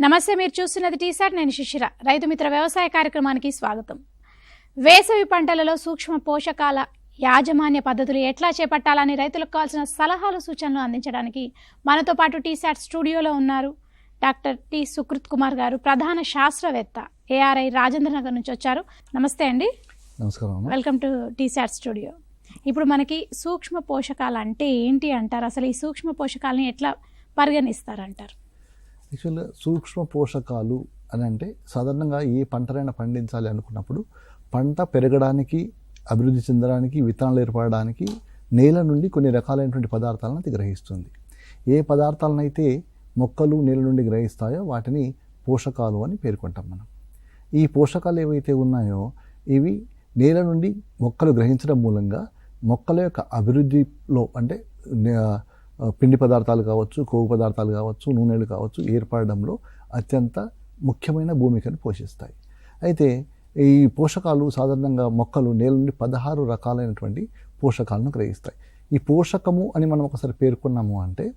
నమస్తే, మీరు చూస్తున్నది టీసాట్. నేను శిశిర. రైతు మిత్ర వ్యవసాయ కార్యక్రమానికి స్వాగతం. వేసవి పంటలలో సూక్ష్మ పోషకాల యాజమాన్య పద్ధతులు ఎట్లా చేపట్టాలని రైతులకు కావాల్సిన సలహాలు సూచనలు అందించడానికి మనతో పాటు టీసాట్ స్టూడియోలో ఉన్నారు డాక్టర్ టి సుకృత్ కుమార్ గారు, ప్రధాన శాస్త్రవేత్త, ఏఆర్ఐ రాజేంద్రనగర్ నుంచి వచ్చారు. నమస్తే అండి. నమస్కారం. Welcome to T-SAT studio. ఇప్పుడు మనకి సూక్ష్మ పోషకాలు అంటే ఏంటి అంటారు? అసలు ఈ సూక్ష్మ పోషకాలని ఎట్లా పరిగణిస్తారంటారు? యాక్చువల్గా సూక్ష్మ పోషకాలు అని అంటే సాధారణంగా ఏ పంటనైనా పండించాలి అనుకున్నప్పుడు పంట పెరగడానికి, అభివృద్ధి చెందడానికి, విత్తనాలు ఏర్పడడానికి నేల నుండి కొన్ని రకాలైనటువంటి పదార్థాలను అది గ్రహిస్తుంది. ఏ పదార్థాలనైతే మొక్కలు నేల నుండి గ్రహిస్తాయో వాటిని పోషకాలు అని పేర్కొంటాం మనం. ఈ పోషకాలు ఏవైతే ఉన్నాయో ఇవి నేల నుండి మొక్కలు గ్రహించడం మూలంగా మొక్కల యొక్క అభివృద్ధిలో అంటే పిండి పదార్థాలు కావచ్చు, కొవ్వు పదార్థాలు కావచ్చు, నూనెలు కావచ్చు ఏర్పడడంలో అత్యంత ముఖ్యమైన భూమికను పోషిస్తాయి. అయితే ఈ పోషకాలు సాధారణంగా మొక్కలు నేల నుండి 16 రకాలైనటువంటి పోషకాలను గ్రహిస్తాయి. ఈ పోషకము అని మనం ఒకసారి పేర్కొన్నాము అంటే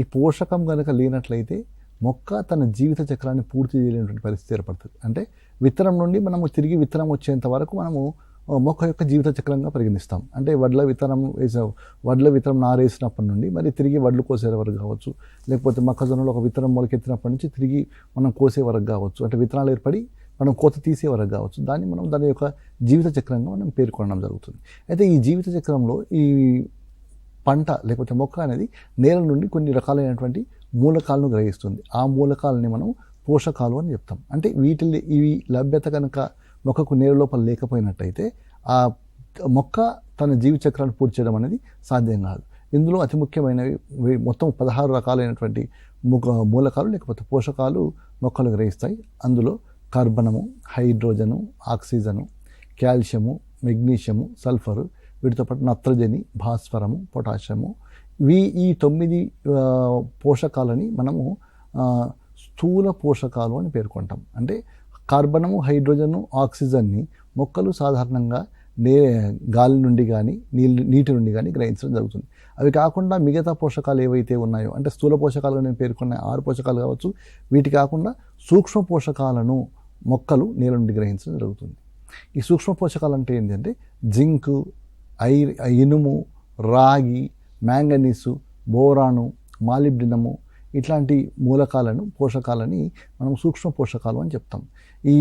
ఈ పోషకం కనుక లేనట్లయితే మొక్క తన జీవిత చక్రాన్ని పూర్తి చేయలేనటువంటి పరిస్థితి ఏర్పడుతుంది. అంటే విత్తనం నుండి మనము తిరిగి విత్తనం వచ్చేంత వరకు మనము మొక్క యొక్క జీవిత చక్రంగా పరిగణిస్తాం. అంటే వడ్ల విత్తనం నారేసినప్పటి నుండి మరి తిరిగి వడ్లు కోసే వరకు కావచ్చు, లేకపోతే మొక్కజొన్నలో ఒక విత్తనం మొలకెత్తినప్పటి నుంచి తిరిగి మనం కోసే వరకు కావచ్చు, అంటే విత్తనాలు ఏర్పడి మనం కోత తీసే వరకు కావచ్చు, దాని యొక్క జీవిత చక్రంగా మనం పేర్కొనడం జరుగుతుంది. అయితే ఈ జీవిత చక్రంలో ఈ పంట లేకపోతే మొక్క అనేది నేల నుండి కొన్ని రకాలైనటువంటి మూలకాలను గ్రహిస్తుంది. ఆ మూలకాలని మనం పోషకాలు అని చెప్తాం. అంటే ఇవి లభ్యత కనుక మొక్కకు నేల లోపల లేకపోయినట్టయితే ఆ మొక్క తన జీవిత చక్రాన్ని పూర్తి చేయడం అనేది సాధ్యం కాదు. ఇందులో అతి ముఖ్యమైనవి మొత్తం 16 రకాలైనటువంటి మూలకాలు లేకపోతే పోషకాలు మొక్కలు గ్రహిస్తాయి. అందులో కార్బనము, హైడ్రోజను, ఆక్సిజను, కాల్షియము, మెగ్నీషియము, సల్ఫరు, వీటితో పాటు నత్రజని, భాస్వరము, పొటాషియము, ఈ 9 పోషకాలని మనము స్థూల పోషకాలు అని పేర్కొంటాం. అంటే కార్బనము, హైడ్రోజను, ఆక్సిజన్ని మొక్కలు సాధారణంగా గాలి నుండి కానీ నీటి నుండి కానీ గ్రహించడం జరుగుతుంది. అవి కాకుండా మిగతా పోషకాలు ఏవైతే ఉన్నాయో అంటే స్థూల పోషకాలుగా నేను పేర్కొన్న 6 పోషకాలు కావచ్చు, వీటి కాకుండా సూక్ష్మ పోషకాలను మొక్కలు నేల నుండి గ్రహించడం జరుగుతుంది. ఈ సూక్ష్మ పోషకాలు అంటే ఏంటంటే జింకు, ఇనుము, రాగి, మ్యాంగనీసు, బోరాను, మాలిబ్డినము ఇట్లాంటి మూలకాలను పోషకాలని మనం సూక్ష్మ పోషకాలు అని చెప్తాం. ఈ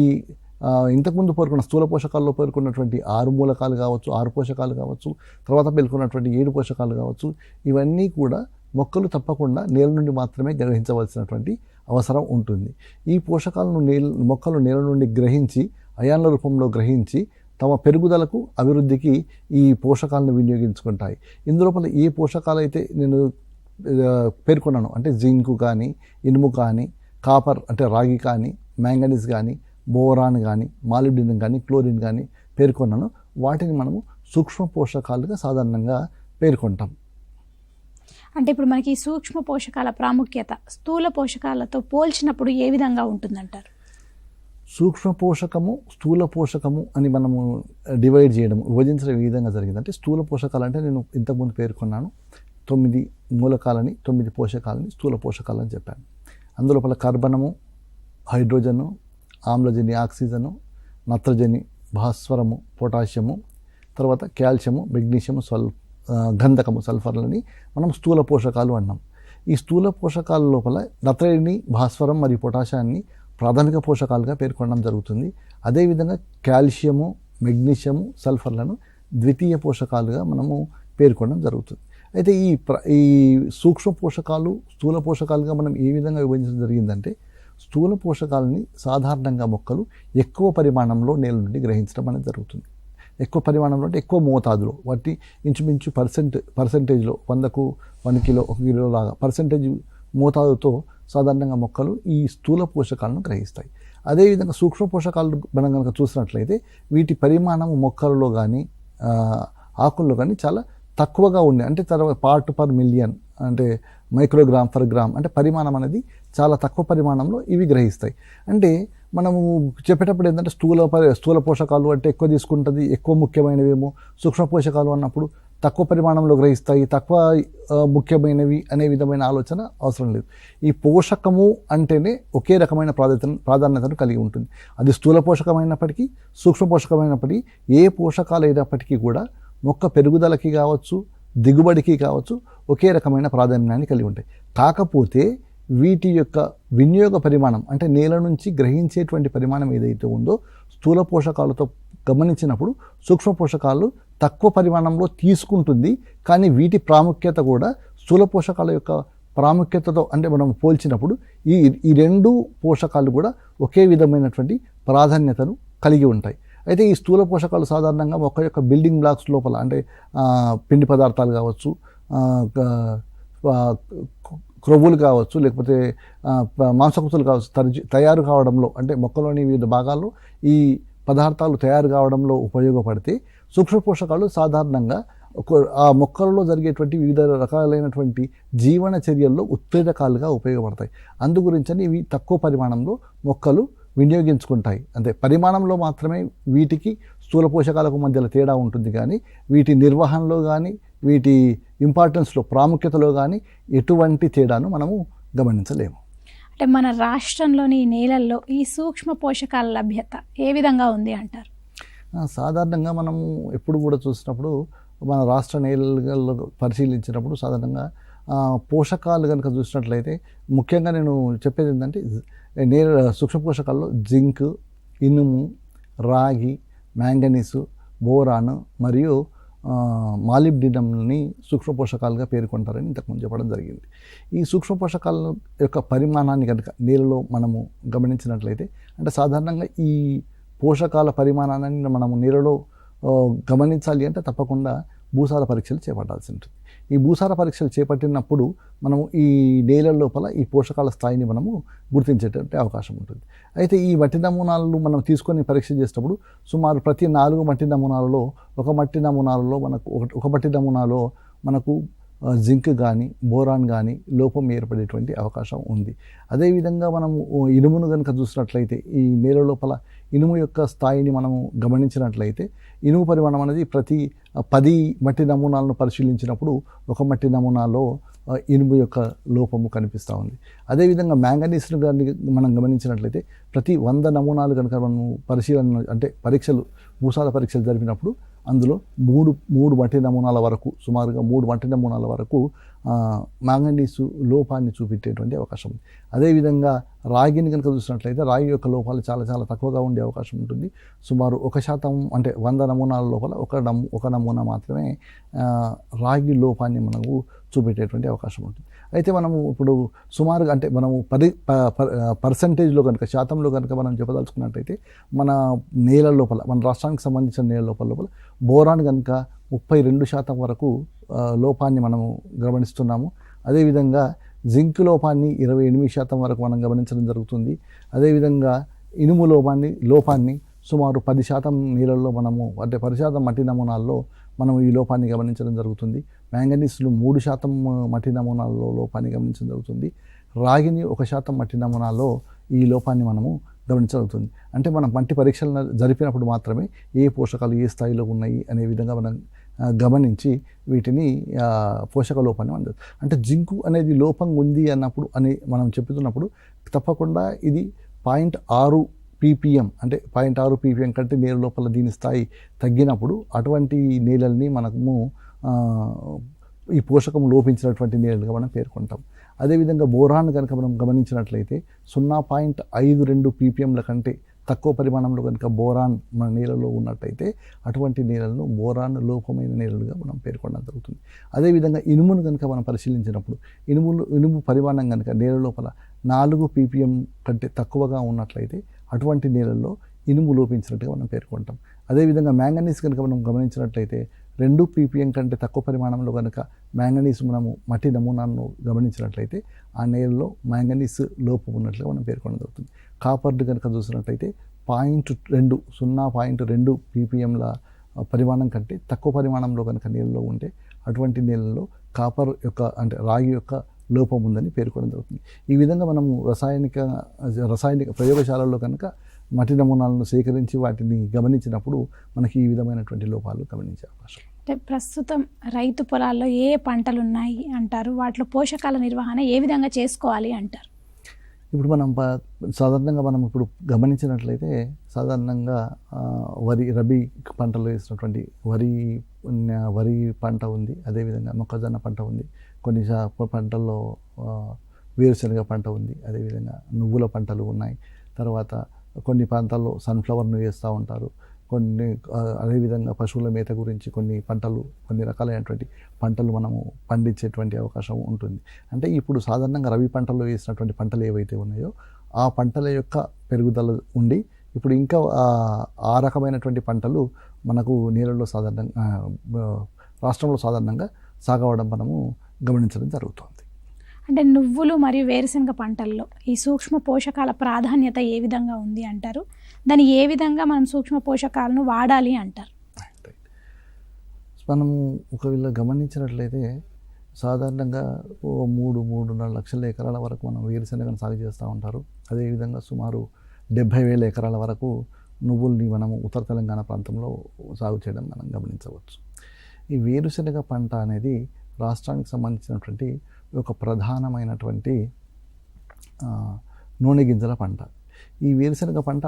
ఇంతకుముందు పేర్కొన్న స్థూల పోషకాల్లో పేర్కొన్నటువంటి 6 మూలకాలు కావచ్చు, 6 పోషకాలు కావచ్చు, తర్వాత పేర్కొన్నటువంటి 7 పోషకాలు కావచ్చు, ఇవన్నీ కూడా మొక్కలు తప్పకుండా నేల నుండి మాత్రమే గ్రహించవలసినటువంటి అవసరం ఉంటుంది. ఈ పోషకాలను మొక్కలు నేల నుండి గ్రహించి అయాన్ల రూపంలో గ్రహించి తమ పెరుగుదలకు, అభివృద్ధికి ఈ పోషకాలను వినియోగించుకుంటాయి. ఇందులోపల ఏ పోషకాలు అయితే నేను పేర్కొన్నాను అంటే జింకు కానీ, ఇనుము కానీ, కాపర్ అంటే రాగి కానీ, మ్యాంగనీస్ కానీ, బోరాన్ కానీ, మాలిబ్డినం కానీ, క్లోరిన్ కానీ పేర్కొన్నాను, వాటిని మనము సూక్ష్మ పోషకాలుగా సాధారణంగా పేర్కొంటాం. అంటే ఇప్పుడు మనకి సూక్ష్మ పోషకాల ప్రాముఖ్యత స్థూల పోషకాలతో పోల్చినప్పుడు ఏ విధంగా ఉంటుందంటారు? సూక్ష్మ పోషకము, స్థూల పోషకము అని మనము విభజించడం ఈ విధంగా జరిగింది. అంటే స్థూల పోషకాలు అంటే నేను ఇంతకుముందు పేర్కొన్నాను 9 మూలకాలని, 9 పోషకాలని స్థూల పోషకాలని చెప్పాను. అందులోపల కార్బనము, హైడ్రోజను, ఆమ్లజని, ఆక్సిజను, నత్రజని, భాస్వరము, పొటాషియము, తర్వాత కాల్షియము, మెగ్నీషియము, గంధకము, సల్ఫర్లని మనం స్థూల పోషకాలు అన్నాం. ఈ స్థూల పోషకాల లోపల నత్రజని, భాస్వరం మరియు పొటాషియాన్ని ప్రాథమిక పోషకాలుగా పేర్కొనడం జరుగుతుంది. అదేవిధంగా కాల్షియము, మెగ్నీషియము, సల్ఫర్లను ద్వితీయ పోషకాలుగా మనము పేర్కొనడం జరుగుతుంది. అయితే ఈ సూక్ష్మ పోషకాలు, స్థూల పోషకాలుగా మనం ఏ విధంగా విభజించడం జరిగిందంటే స్థూల పోషకాలని సాధారణంగా మొక్కలు ఎక్కువ పరిమాణంలో నేల నుండి గ్రహించడం అనేది జరుగుతుంది. ఎక్కువ పరిమాణంలో అంటే ఎక్కువ మోతాదులో, వాటి ఇంచుమించు పర్సెంటేజ్లో 100కు 1 కిలో 1 కిలో లాగా పర్సెంటేజ్ మోతాదుతో సాధారణంగా మొక్కలు ఈ స్థూల పోషకాలను గ్రహిస్తాయి. అదేవిధంగా సూక్ష్మ పోషకాలు మనం కనుక చూసినట్లయితే వీటి పరిమాణం మొక్కలలో కానీ ఆకుల్లో కానీ చాలా తక్కువగా ఉంది. అంటే పార్ట్ పర్ మిలియన్ అంటే మైక్రోగ్రామ్ పర్ గ్రామ్ అంటే పరిమాణం అనేది చాలా తక్కువ పరిమాణంలో ఇవి గ్రహిస్తాయి. అంటే మనము చెప్పేటప్పుడు ఏంటంటే స్థూల పోషకాలు అంటే ఎక్కువ తీసుకుంటుంది, ఎక్కువ ముఖ్యమైనవేమో, సూక్ష్మ పోషకాలు అన్నప్పుడు తక్కువ పరిమాణంలో గ్రహిస్తాయి, తక్కువ ముఖ్యమైనవి అనే విధమైన ఆలోచన అవసరం లేదు. ఈ పోషకము అంటేనే ఒకే రకమైన ప్రాధాన్యతను కలిగి ఉంటుంది. అది స్థూల పోషకమైనప్పటికీ సూక్ష్మ పోషకమైనప్పటికీ ఏ పోషకాలు అయినప్పటికీ కూడా మొక్క పెరుగుదలకి కావచ్చు, దిగుబడికి కావచ్చు ఒకే రకమైన ప్రాధాన్యాన్ని కలిగి ఉంటాయి. కాకపోతే వీటి యొక్క వినియోగ పరిమాణం అంటే నేల నుంచి గ్రహించేటువంటి పరిమాణం ఏదైతే ఉందో స్థూల పోషకాలతో గమనించినప్పుడు సూక్ష్మ పోషకాలు తక్కువ పరిమాణంలో తీసుకుంటుంది. కానీ వీటి ప్రాముఖ్యత కూడా స్థూల పోషకాల యొక్క ప్రాముఖ్యతతో అంటే మనం పోల్చినప్పుడు ఈ రెండు పోషకాలు కూడా ఒకే విధమైనటువంటి ప్రాధాన్యతను కలిగి ఉంటాయి. అయితే ఈ స్థూల పోషకాలు సాధారణంగా మొక్క యొక్క బిల్డింగ్ బ్లాక్స్ లోపల అంటే పిండి పదార్థాలు కావచ్చు, క్రొవ్వులు కావచ్చు, లేకపోతే మాంసకృతులు కావచ్చు తయారు కావడంలో అంటే మొక్కలోని వివిధ భాగాల్లో ఈ పదార్థాలు తయారు కావడంలో ఉపయోగపడితే సూక్ష్మ పోషకాలు సాధారణంగా ఆ మొక్కలలో జరిగేటువంటి వివిధ రకాలైనటువంటి జీవన చర్యల్లో ఉత్తేజకాలుగా ఉపయోగపడతాయి. అందుగురించని ఇవి తక్కువ పరిమాణంలో మొక్కలు వినియోగించుకుంటాయి. అంటే పరిమాణంలో మాత్రమే వీటికి స్థూల పోషకాలకు మధ్యలో తేడా ఉంటుంది, కానీ వీటి నిర్వహణలో కానీ వీటి ఇంపార్టెన్స్లో ప్రాముఖ్యతలో కానీ ఎటువంటి తేడాను మనము గమనించలేము. అంటే మన రాష్ట్రంలోని నేలల్లో ఈ సూక్ష్మ పోషకాల లభ్యత ఏ విధంగా ఉంది అంటారు? సాధారణంగా మనము ఎప్పుడు కూడా చూసినప్పుడు మన రాష్ట్ర నేలల్లో పరిశీలించినప్పుడు సాధారణంగా పోషకాలు కనుక చూసినట్లయితే ముఖ్యంగా నేను చెప్పేది ఏంటంటే సూక్ష్మ పోషకాల్లో జింక్, ఇనుము, రాగి, మ్యాంగనీసు, బోరాన్ మరియు మాలిబ్డినంని సూక్ష్మ పోషకాలుగా పేర్కొంటారని ఇంతకుముందు చెప్పడం జరిగింది. ఈ సూక్ష్మ పోషకాల యొక్క పరిమాణాన్ని కనుక నేలలో మనము గమనించినట్లయితే అంటే సాధారణంగా ఈ పోషకాల పరిమాణాన్ని మనము నేలలో గమనించాలి అంటే తప్పకుండా భూసార పరీక్షలు చేపట్టాల్సి ఉంటుంది. ఈ భూసార పరీక్షలు చేపట్టినప్పుడు మనము ఈ నేల లోపల ఈ పోషకాల స్థాయిని మనము గుర్తించేటువంటి అవకాశం ఉంటుంది. అయితే ఈ మట్టి నమూనాలను మనం తీసుకొని పరీక్ష చేసేటప్పుడు సుమారు ప్రతి 4 మట్టి నమూనాలలో ఒక మట్టి నమూనాలో మనకు జింక్ కానీ బోరాన్ కానీ లోపం ఏర్పడేటువంటి అవకాశం ఉంది. అదేవిధంగా మనము ఇనుమును కనుక చూసినట్లయితే ఈ నేల లోపల ఇనుము యొక్క స్థాయిని మనము గమనించినట్లయితే ఇనుము పరిమాణం అనేది ప్రతి 10 మట్టి నమూనాలను పరిశీలించినప్పుడు ఒక మట్టి నమూనాలో ఇనుము యొక్క లోపము కనిపిస్తూ ఉంది. అదేవిధంగా మ్యాంగనీస్ను కానీ మనం గమనించినట్లయితే ప్రతి 100 నమూనాలు కనుక మనము పరిశీలన అంటే భూసార పరీక్షలు జరిపినప్పుడు అందులో మూడు మట్టి నమూనాల వరకు సుమారుగా 3 మట్టి నమూనాల వరకు మ్యాంగనీసు లోపాన్ని చూపెట్టేటువంటి అవకాశం ఉంది. అదేవిధంగా రాగిని కనుక చూసినట్లయితే రాగి యొక్క లోపాలు చాలా చాలా తక్కువగా ఉండే అవకాశం ఉంటుంది. సుమారు 1% అంటే 100 నమూనాల లోపల ఒక నమూనా మాత్రమే రాగి లోపాన్ని మనకు చూపెట్టేటువంటి అవకాశం ఉంటుంది. అయితే మనము ఇప్పుడు సుమారుగా అంటే మనము పర్సంటేజ్లో కనుక శాతంలో కనుక మనం చెప్పదలుచుకున్నట్టయితే మన నేల లోపల మన రాష్ట్రానికి సంబంధించిన నేల లోపల బోరాన్ కనుక 32% వరకు లోపాన్ని మనము గమనిస్తున్నాము. అదేవిధంగా జింక్ లోపాన్ని 28% వరకు మనం గమనించడం జరుగుతుంది. అదేవిధంగా ఇనుము లోపాన్ని సుమారు 10% నీళ్ళల్లో మనము అంటే 10% మట్టి నమూనాల్లో మనం ఈ లోపాన్ని గమనించడం జరుగుతుంది. మ్యాంగనీస్లు 3% మట్టి నమూనాల్లో లోపాన్ని గమనించడం జరుగుతుంది. రాగిని 1% మట్టి నమూనాల్లో ఈ లోపాన్ని మనము గమనించగలుగుతుంది. అంటే మనం మట్టి పరీక్షలను జరిపినప్పుడు మాత్రమే ఏ పోషకాలు ఏ స్థాయిలో ఉన్నాయి అనే విధంగా మనం గమనించి వీటిని పోషక లోపాన్ని మనం అంటే జింకు అనేది లోపం ఉంది అన్నప్పుడు అని మనం చెప్తున్నప్పుడు తప్పకుండా ఇది 0.6 ppm అంటే 0.6 ppm కంటే నేల లోపల దీని స్థాయి తగ్గినప్పుడు అటువంటి నేలల్ని మనము ఈ పోషకం లోపించినటువంటి నేలలుగా మనం పేర్కొంటాం. అదేవిధంగా బోరాన్ కనుక మనం గమనించినట్లయితే 0.52 ppmల కంటే తక్కువ పరిమాణంలో కనుక బోరాన్ మన నేలలో ఉన్నట్టయితే అటువంటి నేలలను బోరాన్ లోపమైన నేలలుగా మనం పేర్కొనడం జరుగుతుంది. అదేవిధంగా ఇనుమును కనుక మనం పరిశీలించినప్పుడు ఇనుము పరిమాణం కనుక నేల లోపల 4 ppm కంటే తక్కువగా ఉన్నట్లయితే అటువంటి నేలల్లో ఇనుము లోపించినట్టుగా మనం పేర్కొంటాం. అదేవిధంగా మ్యాంగనీస్ కనుక మనం గమనించినట్లయితే 2 ppm కంటే తక్కువ పరిమాణంలో కనుక మ్యాంగనీస్ మనము మట్టి నమూనాను గమనించినట్లయితే ఆ నేలలో మ్యాంగనీస్ లోపం ఉన్నట్లుగా మనం పేర్కొనడం జరుగుతుంది. కాపర్ని కనుక చూసినట్లయితే 0.2 ppmల పరిమాణం కంటే తక్కువ పరిమాణంలో కనుక నేలలో ఉంటే అటువంటి నేలలో కాపర్ యొక్క అంటే రాగి యొక్క లోపం ఉందని పేర్కొనడం జరుగుతుంది. ఈ విధంగా మనము రసాయనిక ప్రయోగశాలల్లో కనుక మట్టి నమూనాలను సేకరించి వాటిని గమనించినప్పుడు మనకి ఈ విధమైనటువంటి లోపాలు గమనించే అవకాశం. అంటే ప్రస్తుతం రైతు పొలాల్లో ఏ పంటలు ఉన్నాయి అంటారు, వాటిలో పోషకాల నిర్వహణ ఏ విధంగా చేసుకోవాలి అంటారు? ఇప్పుడు మనం సాధారణంగా మనం ఇప్పుడు గమనించినట్లయితే సాధారణంగా వరి రబీ పంటలు వేసినటువంటి వరి పంట ఉంది, అదేవిధంగా మొక్కజొన్న పంట ఉంది, కొన్ని పంటల్లో వేరుశనగ పంట ఉంది, అదేవిధంగా నువ్వుల పంటలు ఉన్నాయి. తర్వాత కొన్ని ప్రాంతాల్లో సన్ఫ్లవర్ను వేస్తూ ఉంటారు. కొన్ని అదేవిధంగా పశువుల మేత గురించి కొన్ని రకాలైనటువంటి పంటలు మనము పండించేటువంటి అవకాశం ఉంటుంది. అంటే ఇప్పుడు సాధారణంగా రబీ పంటల్లో వేసినటువంటి పంటలు ఏవైతే ఉన్నాయో ఆ పంటల యొక్క పెరుగుదల ఉండి ఇప్పుడు ఇంకా ఆ రకమైనటువంటి పంటలు మనకు నీళ్ళలో రాష్ట్రంలో సాధారణంగా సాగవడం మనము గమనించడం జరుగుతుంది. అంటే నువ్వులు మరియు వేరుశనగ పంటల్లో ఈ సూక్ష్మ పోషకాల ప్రాధాన్యత ఏ విధంగా ఉంది అంటారు? దాన్ని ఏ విధంగా మనం సూక్ష్మ పోషకాలను వాడాలి అంటారు? మనం ఒకవేళ గమనించినట్లయితే సాధారణంగా 3-3.5 లక్షల ఎకరాల వరకు మనం వేరుశనగను సాగు చేస్తూ ఉంటారు. అదేవిధంగా సుమారు 70,000 ఎకరాల వరకు నువ్వుల్ని మనము ఉత్తర తెలంగాణ ప్రాంతంలో సాగు చేయడం మనం గమనించవచ్చు. ఈ వేరుశనగ పంట అనేది రాష్ట్రానికి సంబంధించినటువంటి ఒక ప్రధానమైనటువంటి నూనె గింజల పంట. ఈ వేరుశనగ పంట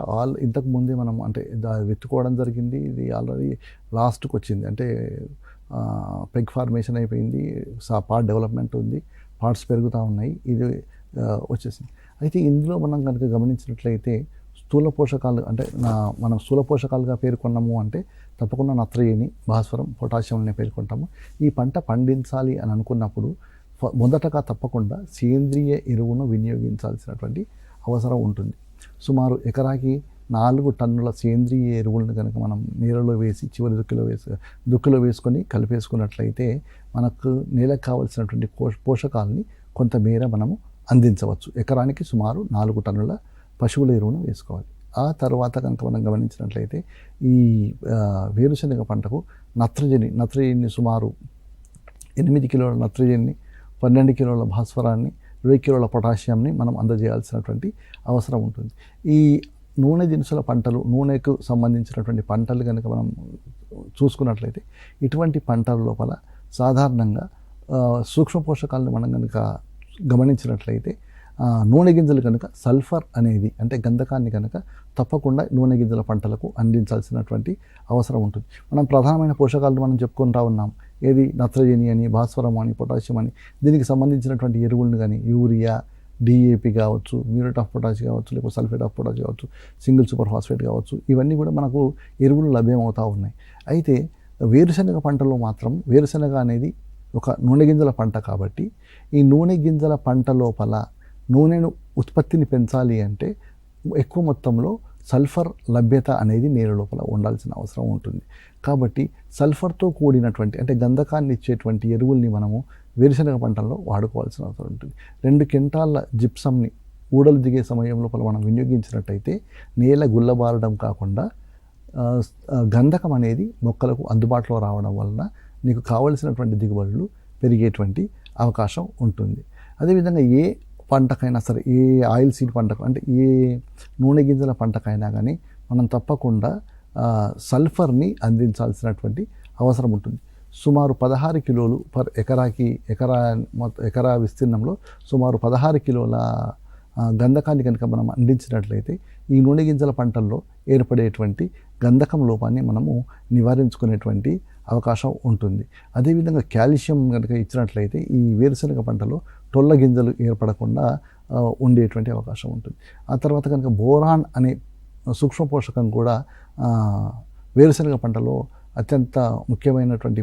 ఇంతకు ముందే మనం అంటే విత్తుకోవడం జరిగింది. ఇది ఆల్రెడీ లాస్ట్కి వచ్చింది, అంటే పెగ్ ఫార్మేషన్ అయిపోయింది, పార్ట్ డెవలప్మెంట్ ఉంది, పార్ట్స్ పెరుగుతూ ఉన్నాయి, ఇది వచ్చేసింది. అయితే ఇందులో మనం కనుక గమనించినట్లయితే స్థూల పోషకాలు అంటే మనం స్థూల పోషకాలుగా పేర్కొన్నాము అంటే తప్పకుండా నత్రజని, భాస్వరం, పొటాషియంని పేర్కొంటాము. ఈ పంట పండించాలి అని అనుకున్నప్పుడు మొదటగా తప్పకుండా సేంద్రియ ఎరువును వినియోగించాల్సినటువంటి అవసరం ఉంటుంది. సుమారు ఎకరాకి 4 టన్నుల సేంద్రియ ఎరువులను కనుక మనం నీళ్ళలో వేసి చివరి దుక్కిలో వేసుకొని కలిపేసుకున్నట్లయితే మనకు నేలకు కావాల్సినటువంటి పోషకాలని కొంతమేర మనము అందించవచ్చు. ఎకరానికి సుమారు 4 టన్నుల పశువుల ఎరువును వేసుకోవాలి. ఆ తర్వాత కనుక మనం గమనించినట్లయితే ఈ వేరుశనగ పంటకు నత్రజని సుమారు 8 కిలోల నత్రజని, 12 కిలోల భాస్వరాన్ని, 20 కిలోల పొటాషియంని మనం అందజేయాల్సినటువంటి అవసరం ఉంటుంది. ఈ నూనె దినుసుల పంటలు, నూనెకు సంబంధించినటువంటి పంటలు కనుక మనం చూసుకున్నట్లయితే ఇటువంటి పంటల లోపల సాధారణంగా సూక్ష్మ పోషకాలను మనం కనుక గమనించినట్లయితే నూనె గింజలు కనుక సల్ఫర్ అనేది అంటే గంధకాన్ని కనుక తప్పకుండా నూనె గింజల పంటలకు అందించాల్సినటువంటి అవసరం ఉంటుంది. మనం ప్రధానమైన పోషకాలను మనం చెప్పుకుంటా ఉన్నాం, ఏది నత్రజని అని, భాస్వరం అని, పొటాషియం అని. దీనికి సంబంధించినటువంటి ఎరువులను కానీ యూరియా, DAP కావచ్చు, మ్యూరేట్ ఆఫ్ పొటాష్ కావచ్చు, లేకపోతే సల్ఫేట్ ఆఫ్ పొటాష్ కావచ్చు, సింగిల్ సూపర్ ఫాస్ఫేట్ కావచ్చు, ఇవన్నీ కూడా మనకు ఎరువులు లభ్యమవుతూ ఉన్నాయి. అయితే వేరుశనగ పంటలో మాత్రం వేరుశనగ అనేది ఒక నూనె గింజల పంట కాబట్టి ఈ నూనె గింజల పంట లోపల నూనెను ఉత్పత్తిని పెంచాలి అంటే ఎక్కువ మొత్తంలో సల్ఫర్ లభ్యత అనేది నీళ్ళ లోపల ఉండాల్సిన అవసరం ఉంటుంది. కాబట్టి సల్ఫర్తో కూడినటువంటి అంటే గంధకాన్ని ఇచ్చేటువంటి ఎరువుల్ని మనము వేరుశనగ పంటల్లో వాడుకోవాల్సిన అవసరం ఉంటుంది. 2 క్వింటాళ్ళ జిప్సమ్ని ఊడలు దిగే సమయం లోపల మనం వినియోగించినట్టయితే నేల గుల్లబారడం కాకుండా గంధకం అనేది మొక్కలకు అందుబాటులో రావడం వలన నీకు కావలసినటువంటి దిగుబడులు పెరిగేటువంటి అవకాశం ఉంటుంది. అదేవిధంగా ఏ పంటకైనా సరే, ఏ ఆయిల్ సీడ్ పంటకు అంటే ఏ నూనె గింజల పంటకైనా కానీ మనం తప్పకుండా సల్ఫర్ని అందించాల్సినటువంటి అవసరం ఉంటుంది. సుమారు 16 కిలోలు పర్ ఎకరా విస్తీర్ణంలో సుమారు 16 కిలోల గంధకాన్ని కనుక మనం అందించినట్లయితే ఈ నూనె గింజల పంటల్లో ఏర్పడేటువంటి గంధకం లోపాన్ని మనము నివారించుకునేటువంటి అవకాశం ఉంటుంది. అదేవిధంగా కాల్షియం కనుక ఇచ్చినట్లయితే ఈ వేరుశనగ పంటలో టొల్ల గింజలు ఏర్పడకుండా ఉండేటువంటి అవకాశం ఉంటుంది. ఆ తర్వాత కనుక బోరాన్ అనే సూక్ష్మ పోషకం కూడా వేరుశనగ పంటలో అత్యంత ముఖ్యమైనటువంటి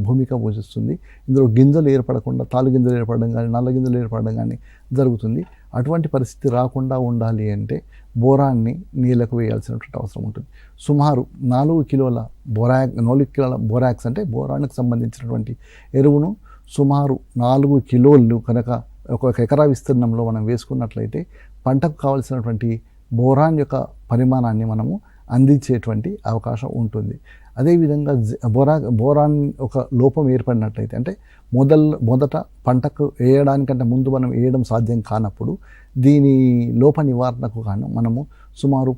భూమిక పోషిస్తుంది. ఇందులో గింజలు ఏర్పడకుండా తాలు గింజలు ఏర్పడడం కానీ, నల్ల గింజలు ఏర్పడడం కానీ జరుగుతుంది. అటువంటి పరిస్థితి రాకుండా ఉండాలి అంటే బోరాన్ని నీళ్ళకు వేయాల్సినటువంటి అవసరం ఉంటుంది. సుమారు 4 కిలోల బోరాక్స్ అంటే బోరాన్కి సంబంధించినటువంటి ఎరువును సుమారు 4 కిలోలు కనుక ఒక ఎకరా విస్తీర్ణంలో మనం వేసుకున్నట్లయితే పంటకు కావలసినటువంటి బోరాన్ యొక్క పరిమాణాన్ని మనము అందించేటువంటి అవకాశం ఉంటుంది. అదేవిధంగా బోరాన్ ఒక లోపం ఏర్పడినట్లయితే అంటే మొదట పంటకు వేయడానికంటే ముందు మనం వేయడం సాధ్యం కానప్పుడు దీని లోప నివారణకు గాను మనము సుమారు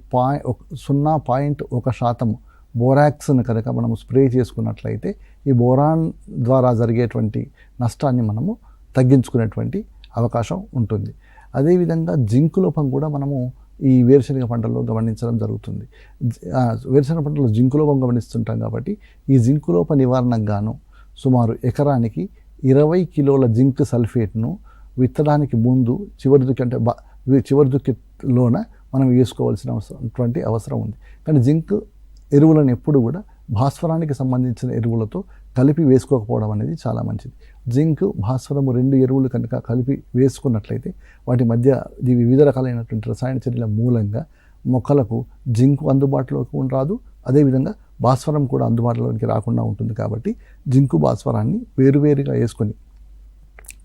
0.1% బోరాక్స్ను కనుక మనం స్ప్రే చేసుకున్నట్లయితే ఈ బోరాన్ ద్వారా జరిగేటువంటి నష్టాన్ని మనము తగ్గించుకునేటువంటి అవకాశం ఉంటుంది. అదేవిధంగా జింక్ లోపం కూడా మనము ఈ వేరుశనగ పంటల్లో గమనించడం జరుగుతుంది. వేరుశనగ పంటలో జింక్ లోపం గమనిస్తుంటాం కాబట్టి ఈ జింక్ లోప నివారణకు గాను సుమారు ఎకరానికి 20 కిలోల జింక్ సల్ఫేట్ను విత్తడానికి ముందు చివరి దుక్కిలోన మనం వేసుకోవాల్సినటువంటి అవసరం ఉంది. కానీ జింక్ ఎరువులను ఎప్పుడు కూడా భాస్వరానికి సంబంధించిన ఎరువులతో కలిపి వేసుకోకపోవడం అనేది చాలా మంచిది. జింక్ భాస్వరము 2 ఎరువులు కనుక కలిపి వేసుకున్నట్లయితే వాటి మధ్య వివిధ రకాలైనటువంటి రసాయన చర్యల మూలంగా మొక్కలకు జింక్ అందుబాటులోకి రాదు, అదేవిధంగా భాస్వరం కూడా అందుబాటులోకి రాకుండా ఉంటుంది. కాబట్టి జింకు భాస్వరాన్ని వేరువేరుగా వేసుకొని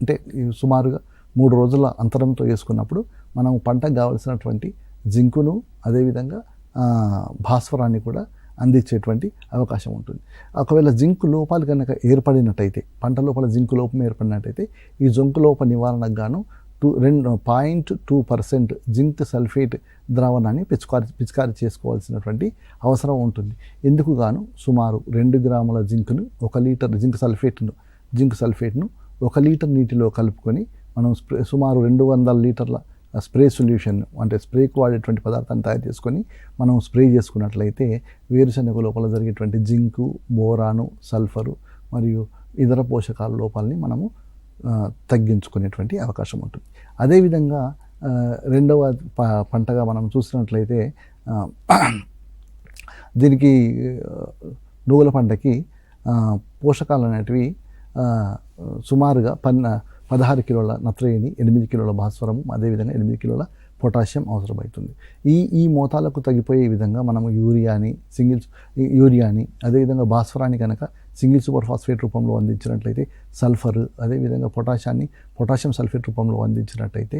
అంటే సుమారుగా 3 రోజుల అంతరంతో వేసుకున్నప్పుడు మనం పంటకు కావలసినటువంటి జింకును అదేవిధంగా భాస్వరాన్ని కూడా అందించేటువంటి అవకాశం ఉంటుంది. ఒకవేళ జింకు లోపాలు కనుక ఏర్పడినట్టయితే, పంట లోపల జింకు లోపం ఏర్పడినట్టయితే ఈ జింకు లోప నివారణకు గాను 0.2% జింక్ సల్ఫేట్ ద్రావణాన్ని పిచికారీ చేసుకోవాల్సినటువంటి అవసరం ఉంటుంది. ఎందుకు గాను సుమారు 2 గ్రాముల జింకును 1 లీటర్ జింక్ సల్ఫేట్ను 1 లీటర్ నీటిలో కలుపుకొని మనం సుమారు 200 లీటర్ల స్ప్రే సొల్యూషన్ అంటే స్ప్రేకు వాడేటువంటి పదార్థాన్ని తయారు చేసుకొని మనం స్ప్రే చేసుకున్నట్లయితే వేరుశనగ లోపల జరిగేటువంటి జింకు, బోరాను, సల్ఫరు మరియు ఇతర పోషకాల లోపాలని మనము తగ్గించుకునేటువంటి అవకాశం ఉంటుంది. అదేవిధంగా రెండవ పంటగా మనం చూసినట్లయితే దీనికి నువ్వుల పంటకి పోషకాలు అనేటివి సుమారుగా 16 కిలోల నత్రజని, 8 కిలోల భాస్వరము, అదేవిధంగా 8 కిలోల పొటాషియం అవసరమవుతుంది. ఈ మోతాలకు తగ్గిపోయే విధంగా మనము యూరియాని అదేవిధంగా భాస్వరాన్ని కనుక సింగిల్ సూపర్ ఫాస్ఫేట్ రూపంలో అందించినట్లయితే, సల్ఫర్ అదేవిధంగా పొటాషియం సల్ఫేట్ రూపంలో అందించినట్లయితే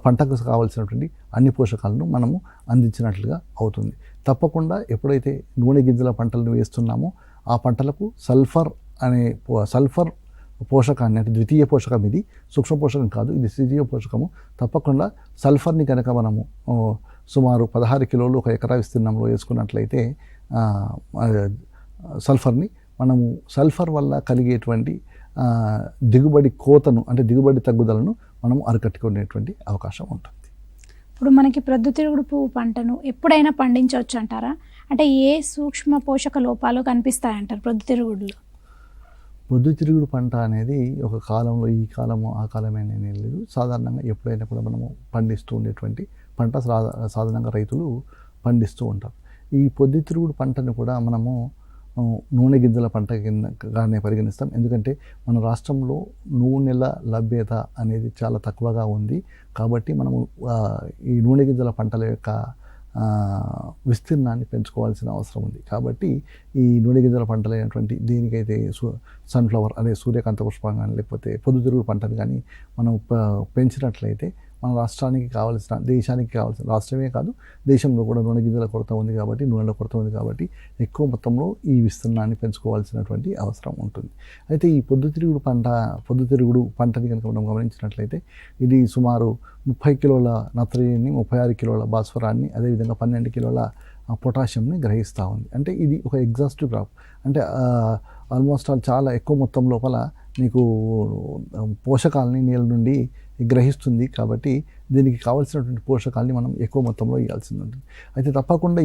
పంటకు కావాల్సినటువంటి అన్ని పోషకాలను మనము అందించినట్లుగా అవుతుంది. తప్పకుండా ఎప్పుడైతే నూనె గింజల పంటలను వేస్తున్నామో ఆ పంటలకు సల్ఫర్ పోషకాన్ని అంటే ద్వితీయ పోషకం, ఇది సూక్ష్మ పోషకం కాదు, ఇది ద్వితీయ పోషకము. తప్పకుండా సల్ఫర్ని కనుక మనము సుమారు 16 కిలోలు 1 ఎకరా విస్తీర్ణంలో వేసుకున్నట్లయితే సల్ఫర్ వల్ల కలిగేటువంటి దిగుబడి కోతను అంటే దిగుబడి తగ్గుదలను మనం అరికట్టుకునేటువంటి అవకాశం ఉంటుంది. ఇప్పుడు మనకి ప్రొద్దుతిరుగుడు పువ్వు పంటను ఎప్పుడైనా పండించవచ్చు అంటారా? అంటే ఏ సూక్ష్మ పోషక లోపాలు కనిపిస్తాయంటారు ప్రొద్దుతిరుగుడులో? పొద్దుతిరుగుడు పంట అనేది ఒక కాలంలో ఈ కాలము ఆ కాలమే అనేది లేదు. సాధారణంగా ఎప్పుడైనా కూడా మనము పండిస్తూ ఉండేటువంటి పంట సాధారణంగా రైతులు పండిస్తూ ఉంటారు. ఈ పొద్దుతిరుగుడు పంటను కూడా మనము నూనె గింజల పంట కిందగానే పరిగణిస్తాం. ఎందుకంటే మన రాష్ట్రంలో నూనెల లభ్యత అనేది చాలా తక్కువగా ఉంది. కాబట్టి మనము ఈ నూనె గింజల పంటల యొక్క విస్తీర్ణాన్ని పెంచుకోవాల్సిన అవసరం ఉంది. కాబట్టి ఈ నూనె గింజల పంటలైనటువంటి దేనికైతే సన్ఫ్లవర్ అదే సూర్యకాంత పుష్పం కానీ లేకపోతే పొద్దుతిరుగుడు పంటను కానీ మనం పెంచినట్లయితే మన రాష్ట్రానికి కావాల్సిన దేశానికి కావాల్సిన రాష్ట్రమే కాదు దేశంలో కూడా నూనె గింజల కొరత ఉంది కాబట్టి నూనెల కొరత ఉంది కాబట్టి ఎక్కువ మొత్తంలో ఈ విస్తీర్ణాన్ని పెంచుకోవాల్సినటువంటి అవసరం ఉంటుంది. అయితే ఈ పొద్దుతిరుగుడు పంటని కనుక మనం గమనించినట్లయితే ఇది సుమారు 30 కిలోల నత్రజనిని, 36 కిలోల భాస్వరాన్ని, అదేవిధంగా 12 కిలోల పొటాషియంని గ్రహిస్తూ ఉంది. అంటే ఇది ఒక ఎగ్జాస్టివ్ క్రాప్. అంటే ఆల్మోస్ట్ చాలా ఎక్కువ మొత్తం లోపల మీకు పోషకాలని నేల నుండి గ్రహిస్తుంది. కాబట్టి దీనికి కావాల్సినటువంటి పోషకాలని మనం ఎక్కువ మొత్తంలో ఇవ్వాల్సి ఉంటుంది. అయితే తప్పకుండా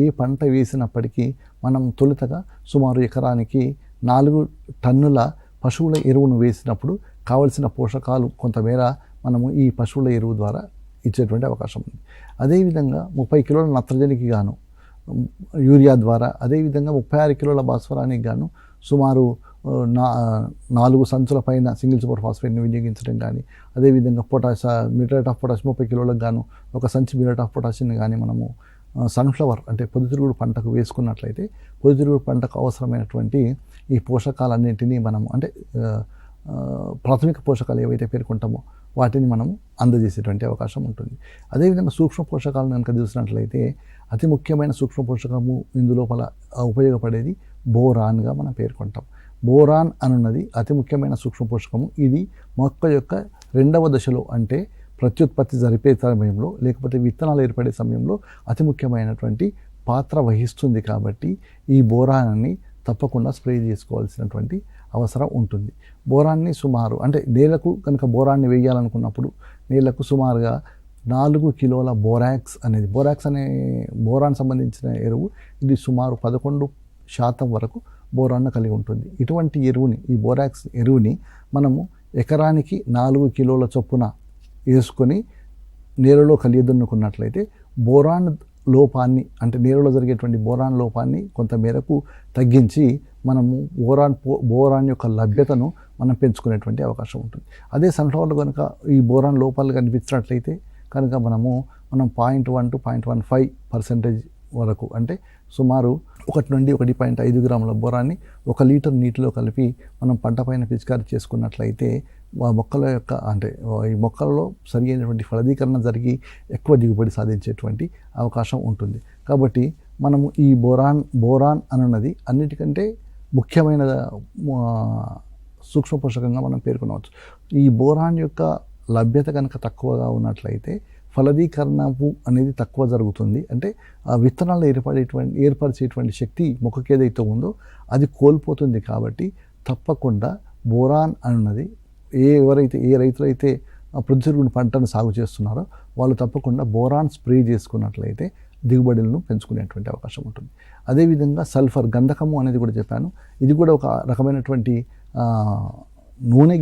ఏ పంట వేసినప్పటికీ మనం తొలుతగా సుమారు ఎకరానికి 4 టన్నుల పశువుల ఎరువును వేసినప్పుడు కావలసిన పోషకాలు కొంతమేర మనము ఈ పశువుల ఎరువు ద్వారా ఇచ్చేటువంటి అవకాశం ఉంది. అదేవిధంగా 30 కిలోల నత్రజనికి గాను యూరియా ద్వారా, అదేవిధంగా 36 కిలోల భాస్వరానికి గాను సుమారు 4 సంచుల పైన సింగిల్ సూపర్ ఫాస్ఫేట్ని వినియోగించడం కానీ, అదేవిధంగా మ్యూరేట్ ఆఫ్ పొటాష్ 30 కిలోలకు గాను 1 సంచి మ్యూరేట్ ఆఫ్ పొటాషియాన్ని కానీ మనము సన్ఫ్లవర్ అంటే పొద్దుతిరుగుడు పంటకు వేసుకున్నట్లయితే పొద్దుతిరుగుడు పంటకు అవసరమైనటువంటి ఈ పోషకాలన్నింటినీ మనము అంటే ప్రాథమిక పోషకాలు ఏవైతే పేర్కొంటామో వాటిని మనము అందజేసేటువంటి అవకాశం ఉంటుంది. అదేవిధంగా సూక్ష్మ పోషకాలను కనుక చూసినట్లయితే అతి ముఖ్యమైన సూక్ష్మ పోషకము ఇందులోపల ఉపయోగపడేది బోరాన్గా మనం పేర్కొంటాం. బోరాన్ అనున్నది అతి ముఖ్యమైన సూక్ష్మ పోషకము. ఇది మొక్క యొక్క 2వ దశలో అంటే ప్రత్యుత్పత్తి జరిపే సమయంలో లేకపోతే విత్తనాలు ఏర్పడే సమయంలో అతి ముఖ్యమైనటువంటి పాత్ర వహిస్తుంది కాబట్టి ఈ బోరాన్ని తప్పకుండా స్ప్రే చేసుకోవాల్సినటువంటి అవసరం ఉంటుంది. బోరాన్ని సుమారు అంటే నేలకు కనుక బోరాన్ని వేయాలనుకున్నప్పుడు నేలకు సుమారుగా 4 కిలోల బోరాక్స్ అనేది బోరాన్ సంబంధించిన ఎరువు, ఇది సుమారు 11% వరకు బోరాన్ని కలిగి ఉంటుంది. ఇటువంటి ఎరువుని, ఈ బోరాక్స్ ఎరువుని మనము ఎకరానికి 4 కిలోల చొప్పున వేసుకొని నేలలో కలియదున్నుకున్నట్లయితే బోరాన్ లోపాన్ని, అంటే నేలలో జరిగేటువంటి బోరాన్ లోపాన్ని కొంత మేరకు తగ్గించి మనము బోరాన్ యొక్క లభ్యతను మనం పెంచుకునేటువంటి అవకాశం ఉంటుంది. అదే సన్ఫ్లవర్లో కనుక ఈ బోరాన్ లోపాలు కనిపించినట్లయితే కనుక మనం 0.1 to 0.15% వరకు, అంటే సుమారు 1 నుండి 1.5 గ్రాముల బోరాన్ని 1 లీటర్ నీటిలో కలిపి మనం పంట పైన పిచికారీ చేసుకున్నట్లయితే మొక్కల యొక్క అంటే ఈ మొక్కలలో సరి అయినటువంటి ఫలదీకరణ జరిగి ఎక్కువ దిగుబడి సాధించేటువంటి అవకాశం ఉంటుంది. కాబట్టి మనము ఈ బోరాన్ అనున్నది అన్నిటికంటే ముఖ్యమైన సూక్ష్మ పోషకంగా మనం పేర్కొనవచ్చు. ఈ బోరాన్ యొక్క లభ్యత కనుక తక్కువగా ఉన్నట్లయితే ఫలదీకరణము అనేది తక్కువ జరుగుతుంది. అంటే ఆ విత్తనాలు ఏర్పరిచేటువంటి శక్తి మొక్కకి ఏదైతే ఉందో అది కోల్పోతుంది. కాబట్టి తప్పకుండా బోరాన్ అన్నది ఏ రైతులైతే ప్రొద్దుతిరుగుడు పంటను సాగు చేస్తున్నారో వాళ్ళు తప్పకుండా బోరాన్ స్ప్రే చేసుకున్నట్లయితే దిగుబడులను పెంచుకునేటువంటి అవకాశం ఉంటుంది. అదేవిధంగా సల్ఫర్, గంధకము అనేది కూడా చెప్పాను. ఇది కూడా ఒక రకమైనటువంటి నూనె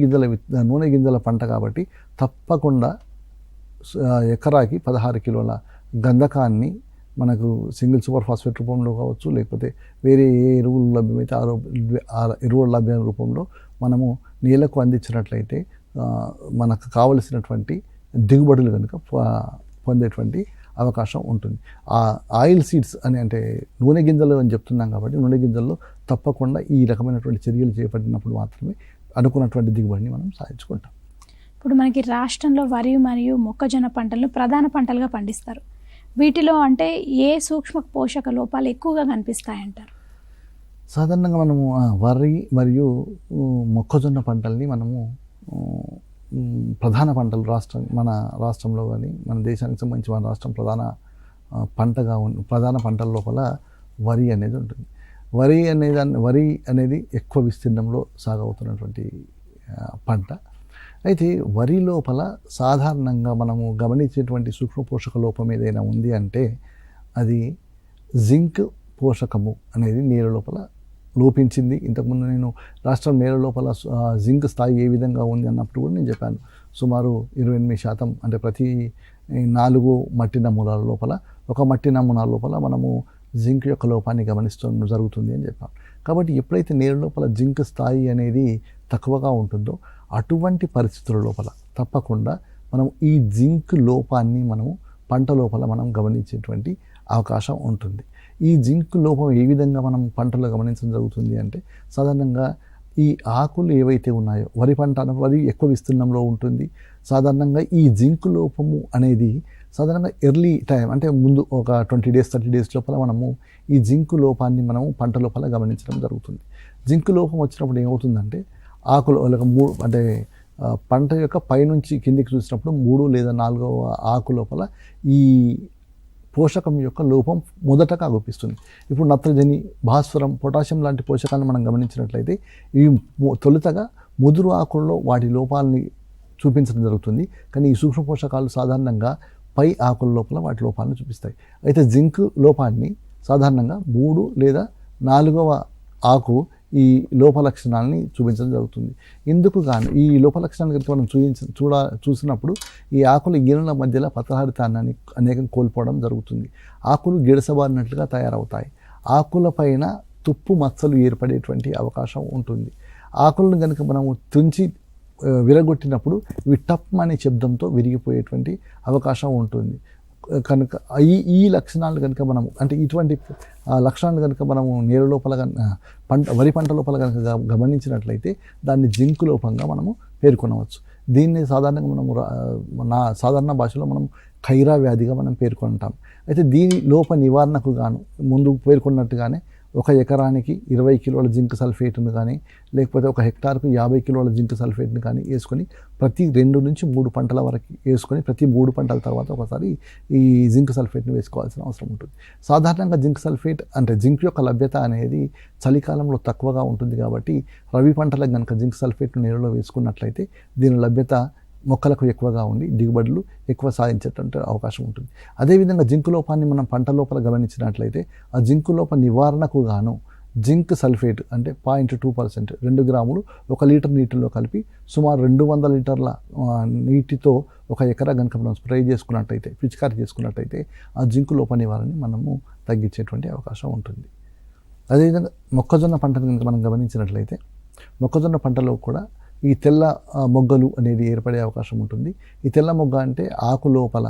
గింజల పంట కాబట్టి తప్పకుండా ఎకరాకి 16 కిలోల గంధకాన్ని మనకు సింగిల్ సూపర్ ఫాస్ఫేట్ రూపంలో కావచ్చు, లేకపోతే వేరే ఏ ఎరువులు లభ్యమైతే ఆ ఎరువుల లభ్య రూపంలో మనము నేలకు అందించినట్లయితే మనకు కావలసినటువంటి దిగుబడులు కనుక పొందేటువంటి అవకాశం ఉంటుంది. ఆ ఆయిల్ సీడ్స్ అంటే నూనె గింజలు అని చెప్తున్నాం కాబట్టి నూనె గింజల్లో తప్పకుండా ఈ రకమైనటువంటి చర్యలు చేపట్టినప్పుడు మాత్రమే అనుకున్నటువంటి దిగుబడిని మనం సాధించుకుంటాం. ఇప్పుడు మనకి రాష్ట్రంలో వరి మరియు మొక్కజొన్న పంటలను ప్రధాన పంటలుగా పండిస్తారు. వీటిలో అంటే ఏ సూక్ష్మ పోషక లోపాలు ఎక్కువగా కనిపిస్తాయంటారు? సాధారణంగా మనము వరి మరియు మొక్కజొన్న పంటల్ని మనము ప్రధాన పంటలు మన రాష్ట్రంలో కానీ మన దేశానికి సంబంధించి మన రాష్ట్రం ప్రధాన పంటల లోపల వరి అనేది ఉంటుంది. వరి అనేది ఎక్కువ విస్తీర్ణంలో సాగవుతున్నటువంటి పంట. అయితే వరి లోపల సాధారణంగా మనము గమనించేటువంటి సూక్ష్మ పోషక లోపం ఏదైనా ఉంది అంటే అది జింక్ పోషకము అనేది నేల లోపల లోపించింది. ఇంతకుముందు నేను రాష్ట్రం నేల లోపల జింక్ స్థాయి ఏ విధంగా ఉంది అన్నప్పుడు కూడా నేను చెప్పాను. సుమారు 28%, అంటే ప్రతి 4 మట్టి నమూనాల లోపల ఒక మట్టి నమూనాల లోపల మనము జింక్ యొక్క లోపాన్ని గమనిస్తూ జరుగుతుంది అని చెప్పాను. కాబట్టి ఎప్పుడైతే నేల లోపల జింక్ స్థాయి అనేది తక్కువగా ఉంటుందో అటువంటి పరిస్థితుల లోపల తప్పకుండా మనం ఈ జింక్ లోపాన్ని మనము పంట లోపల మనం గమనించేటువంటి అవకాశం ఉంటుంది. ఈ జింక్ లోపం ఏ విధంగా మనం పంటలో గమనించడం జరుగుతుంది అంటే సాధారణంగా ఈ ఆకులు ఏవైతే ఉన్నాయో వరి ఎక్కువ విస్తీర్ణంలో ఉంటుంది. సాధారణంగా ఈ జింక్ లోపము అనేది సాధారణంగా ఎర్లీ టైం, అంటే ముందు ఒక 20 days 30 days లోపల మనము ఈ జింక్ లోపాన్ని మనము పంట లోపల గమనించడం జరుగుతుంది. జింక్ లోపం వచ్చినప్పుడు ఏమవుతుందంటే ఆకులు అంటే పంట యొక్క పైనుంచి కిందికి చూసినప్పుడు 3 లేదా 4వ ఆకు లోపల ఈ పోషకం యొక్క లోపం మొదటగా ఆగుపిస్తుంది. ఇప్పుడు నత్రజని, భాస్వరం, పొటాషియం లాంటి పోషకాలను మనం గమనించినట్లయితే ఇవి తొలుతగా ముదురు ఆకుల్లో వాటి లోపాలని చూపించడం జరుగుతుంది. కానీ ఈ సూక్ష్మ పోషకాలు సాధారణంగా పై ఆకుల లోపల వాటి లోపాలను చూపిస్తాయి. అయితే జింక్ లోపాన్ని సాధారణంగా 3 లేదా 4వ ఆకు ఈ లోప లక్షణాలని చూపించడం జరుగుతుంది. ఇందుకు గాను ఈ లోప లక్షణాలను కనుక మనం చూసినప్పుడు ఈ ఆకుల ఈనెల మధ్యలో పత్రహరితాన్ని అనేకం కోల్పోవడం జరుగుతుంది. ఆకులు గిడసబారినట్లుగా తయారవుతాయి. ఆకుల పైన తుప్పు మచ్చలు ఏర్పడేటువంటి అవకాశం ఉంటుంది. ఆకులను కనుక మనము తుంచి విరగొట్టినప్పుడు ఇవి టప్ అనే శబ్దంతో విరిగిపోయేటువంటి అవకాశం ఉంటుంది. కనుక ఈ లక్షణాలు కనుక మనము అంటే ఇటువంటి లక్షణాలు కనుక మనము నేల లోపల వరి పంట లోపల కనుక గమనించినట్లయితే దాన్ని జింక్ లోపంగా మనము పేర్కొనవచ్చు. దీన్ని సాధారణంగా మనము సాధారణ భాషలో మనం ఖైరా వ్యాధిగా మనం పేర్కొంటాం. అయితే దీని లోప నివారణకు గాను ముందు పేర్కొన్నట్టుగానే ఒక ఎకరానికి 20 కిలోల జింక్ సల్ఫేట్ను కానీ లేకపోతే ఒక హెక్టార్కు 50 కిలోల జింక్ సల్ఫేట్ని కానీ వేసుకొని ప్రతి 2 నుంచి 3 పంటల వరకు వేసుకొని ప్రతి 3 పంటల తర్వాత ఒకసారి ఈ జింక్ సల్ఫేట్ని వేసుకోవాల్సిన అవసరం ఉంటుంది. సాధారణంగా జింక్ సల్ఫేట్ అంటే జింక్ యొక్క లభ్యత అనేది చలికాలంలో తక్కువగా ఉంటుంది కాబట్టి రబీ పంటలకు కనుక జింక్ సల్ఫేట్ను నేలలో వేసుకున్నట్లయితే దీని లభ్యత మొక్కలకు ఎక్కువగా ఉండి దిగుబడులు ఎక్కువ సాధించేటువంటి అవకాశం ఉంటుంది. అదేవిధంగా జింకు లోపాన్ని మనం పంట లోపల గమనించినట్లయితే ఆ జింకు లోప నివారణకు గాను జింక్ సల్ఫేట్ అంటే 0.2% 2 గ్రాములు 1 లీటర్ నీటిలో కలిపి సుమారు 200 లీటర్ల నీటితో ఒక ఎకరా కనుక మనం స్ప్రే చేసుకున్నట్టయితే పిచికారీ చేసుకున్నట్టయితే ఆ జింకు లోప నివారణని మనము తగ్గించేటువంటి అవకాశం ఉంటుంది. అదేవిధంగా మొక్కజొన్న పంటను కనుక మనం గమనించినట్లయితే మొక్కజొన్న పంటలో కూడా ఈ తెల్ల మొగ్గలు అనేది ఏర్పడే అవకాశం ఉంటుంది. ఈ తెల్ల మొగ్గ అంటే ఆకు లోపల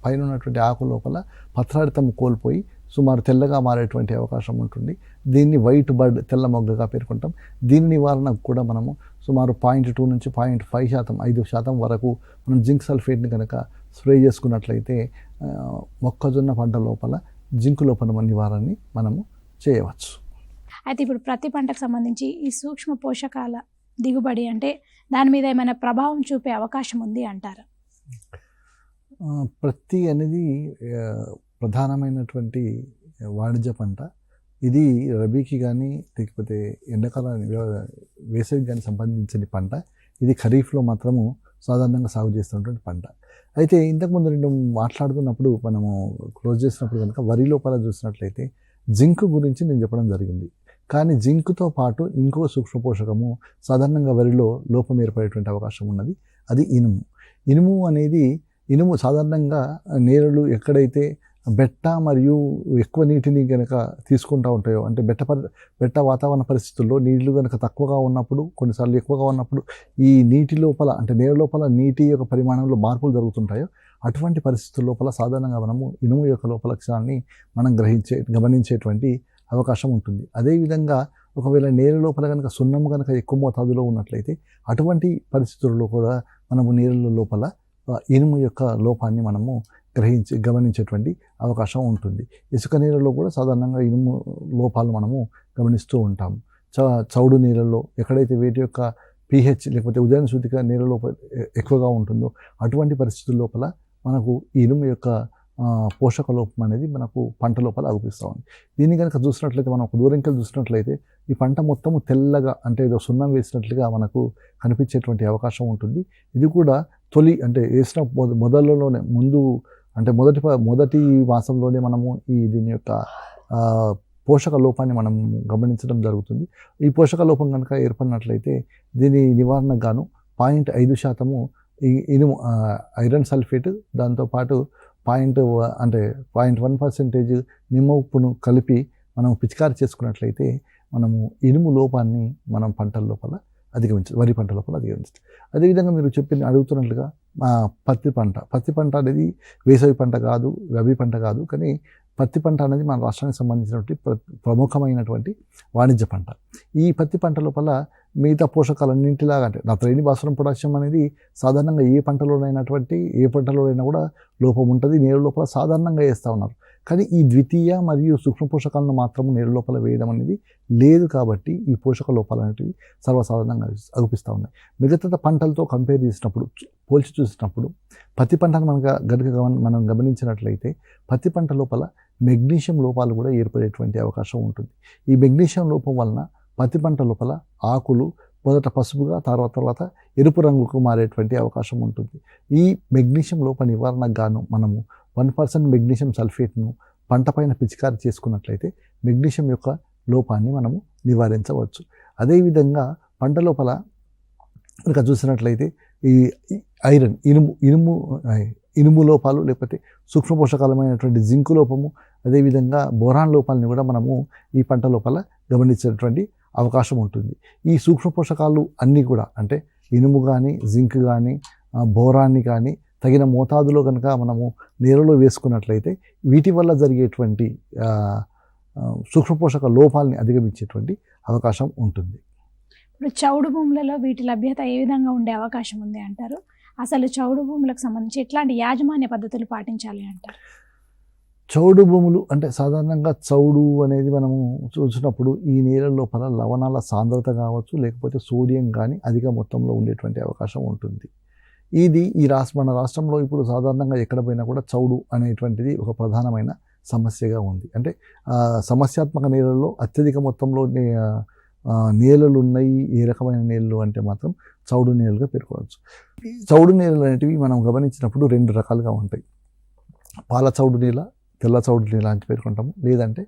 పైన ఉన్నటువంటి ఆకు లోపల పత్రాడితం కోల్పోయి సుమారు తెల్లగా మారేటువంటి అవకాశం ఉంటుంది. దీన్ని వైట్ బర్డ్ తెల్ల మొగ్గగా పేర్కొంటాం. దీని నివారణకు కూడా మనము సుమారు 0.2 నుంచి 0.5% 5% వరకు మనం జింక్ సల్ఫేట్ని కనుక స్ప్రే చేసుకున్నట్లయితే మొక్కజొన్న పంట లోపల జింకు లోపల నివారణని మనము చేయవచ్చు. అయితే ఇప్పుడు ప్రతి పంటకు సంబంధించి ఈ సూక్ష్మ పోషకాల దిగుబడి అంటే దాని మీద ఏమైనా ప్రభావం చూపే అవకాశం ఉంది అంటారా? ప్రత్తి అనేది ప్రధానమైనటువంటి వాణిజ్య పంట. ఇది రబీకి కానీ లేకపోతే ఎండాకాలానికి వేసవికి కానీ సంబంధించిన పంట. ఇది ఖరీఫ్లో మాత్రము సాధారణంగా సాగు చేస్తున్నటువంటి పంట. అయితే ఇంతకుముందు నేను మాట్లాడుతున్నప్పుడు మనము క్లోజ్ చేసినప్పుడు కనుక వరి లోపల చూసినట్లయితే జింక్ గురించి నేను చెప్పడం జరిగింది. కానీ జింక్తో పాటు ఇంకో సూక్ష్మ పోషకము సాధారణంగా వరిలో లోపం ఏర్పడేటువంటి అవకాశం ఉన్నది. అది ఇనుము. ఇనుము సాధారణంగా నేలలు ఎక్కడైతే బెట్ట మరియు ఎక్కువ నీటిని కనుక తీసుకుంటూ ఉంటాయో అంటే బెట్ట వాతావరణ పరిస్థితుల్లో నీళ్లు కనుక తక్కువగా ఉన్నప్పుడు కొన్నిసార్లు ఎక్కువగా ఉన్నప్పుడు ఈ నీటి లోపల అంటే నేల లోపల నీటి యొక్క పరిమాణంలో మార్పులు జరుగుతుంటాయో అటువంటి పరిస్థితుల లోపల సాధారణంగా మనము ఇనుము యొక్క లోప లక్షణాన్ని మనం గమనించేటువంటి అవకాశం ఉంటుంది. అదేవిధంగా ఒకవేళ నేల లోపల కనుక సున్నము కనుక ఎక్కువ మోతాదులో ఉన్నట్లయితే అటువంటి పరిస్థితుల్లో కూడా మనము నేల లోపల ఇనుము యొక్క లోపాన్ని మనము గమనించేటువంటి అవకాశం ఉంటుంది. ఇసుక నేలలో కూడా సాధారణంగా ఇనుము లోపాలు మనము గమనిస్తూ ఉంటాము. చౌడు నేలల్లో ఎక్కడైతే వేటి యొక్క pH లేకపోతే ఉదయన సూచిక నేల లోపల ఎక్కువగా ఉంటుందో అటువంటి పరిస్థితుల లోపల మనకు ఇనుము యొక్క పోషక లోపం అనేది మనకు పంట లోపల అగుపిస్తూ ఉంది. దీన్ని కనుక చూసినట్లయితే మనం ఒక దూరంకెళ్ళి చూసినట్లయితే ఈ పంట మొత్తము తెల్లగా అంటే ఏదో సున్నం వేసినట్లుగా మనకు కనిపించేటువంటి అవకాశం ఉంటుంది. ఇది కూడా తొలి అంటే వేసిన మొదలలోనే ముందు అంటే మొదటి మాసంలోనే మనము దీని యొక్క పోషక లోపాన్ని మనం గమనించడం జరుగుతుంది. ఈ పోషక లోపం కనుక ఏర్పడినట్లయితే దీని నివారణకు గాను 0.5% ఇనుము ఐరన్ సల్ఫేట్ దాంతోపాటు 0.1% నిమ్మ ఉప్పును కలిపి మనం పిచికారి చేసుకున్నట్లయితే మనము ఇనుము లోపాన్ని మనం పంటల లోపల వరి పంట లోపల అధిగమించవచ్చు. అదేవిధంగా మీరు అడుగుతున్నట్లుగా పత్తి పంట అనేది వేసవి పంట కాదు, రబీ పంట కాదు. కానీ పత్తి పంట అనేది మన రాష్ట్రానికి సంబంధించినటువంటి ప్రముఖమైనటువంటి వాణిజ్య పంట. ఈ పత్తి పంట లోపల మిగతా పోషకాలన్నింటిలాగా అంటే నత్రజని, భాస్వరం, పొటాషియం అనేది సాధారణంగా ఏ పంటలోనైనా కూడా లోపం ఉంటుంది. నేల లోపల సాధారణంగా వేస్తూ ఉన్నారు. కానీ ఈ ద్వితీయ మరియు సూక్ష్మ పోషకాలను మాత్రము నేల లోపల వేయడం అనేది లేదు. కాబట్టి ఈ పోషక లోపాలు అనేటివి సర్వసాధారణంగా అగుపిస్తూ ఉన్నాయి. మిగతా పంటలతో కంపేర్ చేసినప్పుడు పోల్చి చూసినప్పుడు పత్తి పంటను మనం గమనించినట్లయితే పత్తి పంట లోపల మెగ్నీషియం లోపాలు కూడా ఏర్పడేటువంటి అవకాశం ఉంటుంది. ఈ మెగ్నీషియం లోపం వలన పత్తి పంట లోపల ఆకులు మొదట పసుపుగా తర్వాత ఎరుపు రంగుకు మారేటువంటి అవకాశం ఉంటుంది. ఈ మెగ్నీషియం లోప నివారణకు గాను మనము 1% మెగ్నీషియం సల్ఫేట్ను పంట పైన పిచికారి చేసుకున్నట్లయితే మెగ్నీషియం యొక్క లోపాన్ని మనము నివారించవచ్చు. అదేవిధంగా పంట లోపల కనుక చూసినట్లయితే ఈ ఐరన్ ఇనుము లోపాలు లేకపోతే సూక్ష్మ పోషకాలమైనటువంటి జింకు లోపము అదేవిధంగా బోరాన్ లోపాలని కూడా మనము ఈ పంట లోపల గమనించేటువంటి అవకాశం ఉంటుంది. ఈ సూక్ష్మ పోషకాలు అన్నీ కూడా అంటే ఇనుము కానీ జింక్ కానీ బోరాన్ని కానీ తగిన మోతాదులో కనుక మనము నేలలో వేసుకున్నట్లయితే వీటి వల్ల జరిగేటువంటి సూక్ష్మ పోషక లోపాలని అధిగమించేటువంటి అవకాశం ఉంటుంది. ఇప్పుడు చౌడు భూములలో వీటి లభ్యత ఏ విధంగా ఉండే అవకాశం ఉంది అంటారు? అసలు చౌడు భూములకు సంబంధించి ఎట్లాంటి యాజమాన్య పద్ధతులు పాటించాలి అంటారు? చౌడు భూములు అంటే సాధారణంగా చౌడు అనేది మనము చూసినప్పుడు ఈ నీళ్ళ లోపల లవణాల సాంద్రత కావచ్చు, లేకపోతే సోడియం కానీ అధిక మొత్తంలో ఉండేటువంటి అవకాశం ఉంటుంది. ఇది మన రాష్ట్రంలో ఇప్పుడు సాధారణంగా ఎక్కడ పోయినా కూడా చౌడు అనేటువంటిది ఒక ప్రధానమైన సమస్యగా ఉంది. అంటే సమస్యాత్మక నీళ్ళల్లో అత్యధిక మొత్తంలో నేలలు ఉన్నాయి. ఏ రకమైన నేలలు అంటే మాత్రం చౌడు నేలలుగా పేర్కొనవచ్చు. ఈ చౌడు నేలలు అనేటివి మనం గమనించినప్పుడు 2 రకాలుగా ఉంటాయి. పాల చౌడు నేల, తెల్ల చౌడు నేల అని పేర్కొంటాము, లేదంటే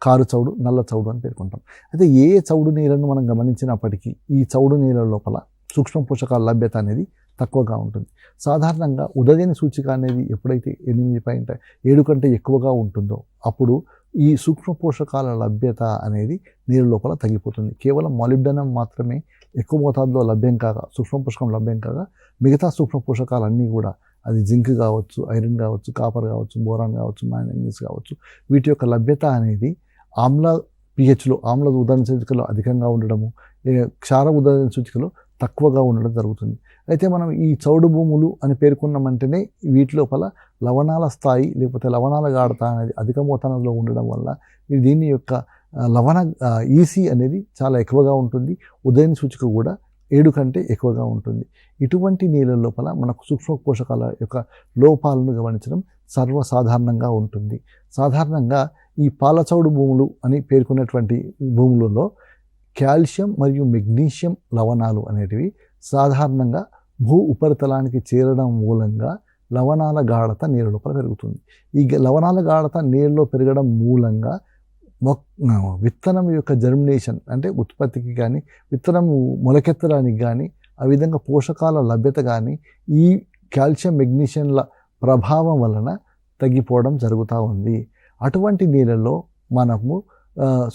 కారు చౌడు, నల్ల చౌడు అని పేర్కొంటాం. అయితే ఏ చౌడు నేలను మనం గమనించినప్పటికీ ఈ చౌడు నేల లోపల సూక్ష్మ పోషకాల లభ్యత అనేది తక్కువగా ఉంటుంది. సాధారణంగా ఉదజని సూచిక అనేది ఎప్పుడైతే 8.7 కంటే ఎక్కువగా ఉంటుందో అప్పుడు ఈ సూక్ష్మ పోషకాల లభ్యత అనేది నీళ్ళ లోపల తగ్గిపోతుంది. కేవలం మాలిబ్డనం మాత్రమే ఎక్కువ మోతాదులో లభ్యం కాగా, సూక్ష్మ పోషకం లభ్యం కాగా, మిగతా సూక్ష్మ పోషకాలన్నీ కూడా అది జింక్ కావచ్చు, ఐరన్ కావచ్చు, కాపర్ కావచ్చు, బోరాన్ కావచ్చు, మ్యాంగనీస్ కావచ్చు, వీటి యొక్క లభ్యత అనేది ఆమ్ల పిహెచ్లో, ఆమ్ల ఉదజన సూచికలో అధికంగా ఉండడము, క్షార ఉదజన సూచికలో తక్కువగా ఉండడం జరుగుతుంది. అయితే మనం ఈ చౌడు భూములు అని పేర్కొన్నామంటేనే వీటి లోపల లవణాల స్థాయి లేకపోతే లవణాల గాఢత అనేది అధిక మోతాదులో ఉండడం వల్ల దీని యొక్క ఈసీ అనేది చాలా ఎక్కువగా ఉంటుంది. ఉదయన సూచిక కూడా 7 కంటే ఎక్కువగా ఉంటుంది. ఇటువంటి నీళ్ళ లోపల మనకు సూక్ష్మ పోషకాల యొక్క లోపాలను గమనించడం సర్వసాధారణంగా ఉంటుంది. సాధారణంగా ఈ పాలచౌడు భూములు అని పేర్కొన్నటువంటి భూములలో కాల్షియం మరియు మెగ్నీషియం లవణాలు అనేటివి సాధారణంగా భూ ఉపరితలానికి చేరడం మూలంగా లవణాల గాఢత నీళ్ళ లోపల పెరుగుతుంది. ఈ లవణాల గాఢత నీళ్ళలో పెరగడం మూలంగా విత్తనం యొక్క జర్మినేషన్ అంటే ఉత్పత్తికి కానీ, విత్తనం మొలకెత్తడానికి కానీ, ఆ విధంగా పోషకాల లభ్యత కానీ ఈ కాల్షియం మెగ్నీషియంల ప్రభావం వలన తగ్గిపోవడం జరుగుతూ ఉంది. అటువంటి నీళ్ళల్లో మనము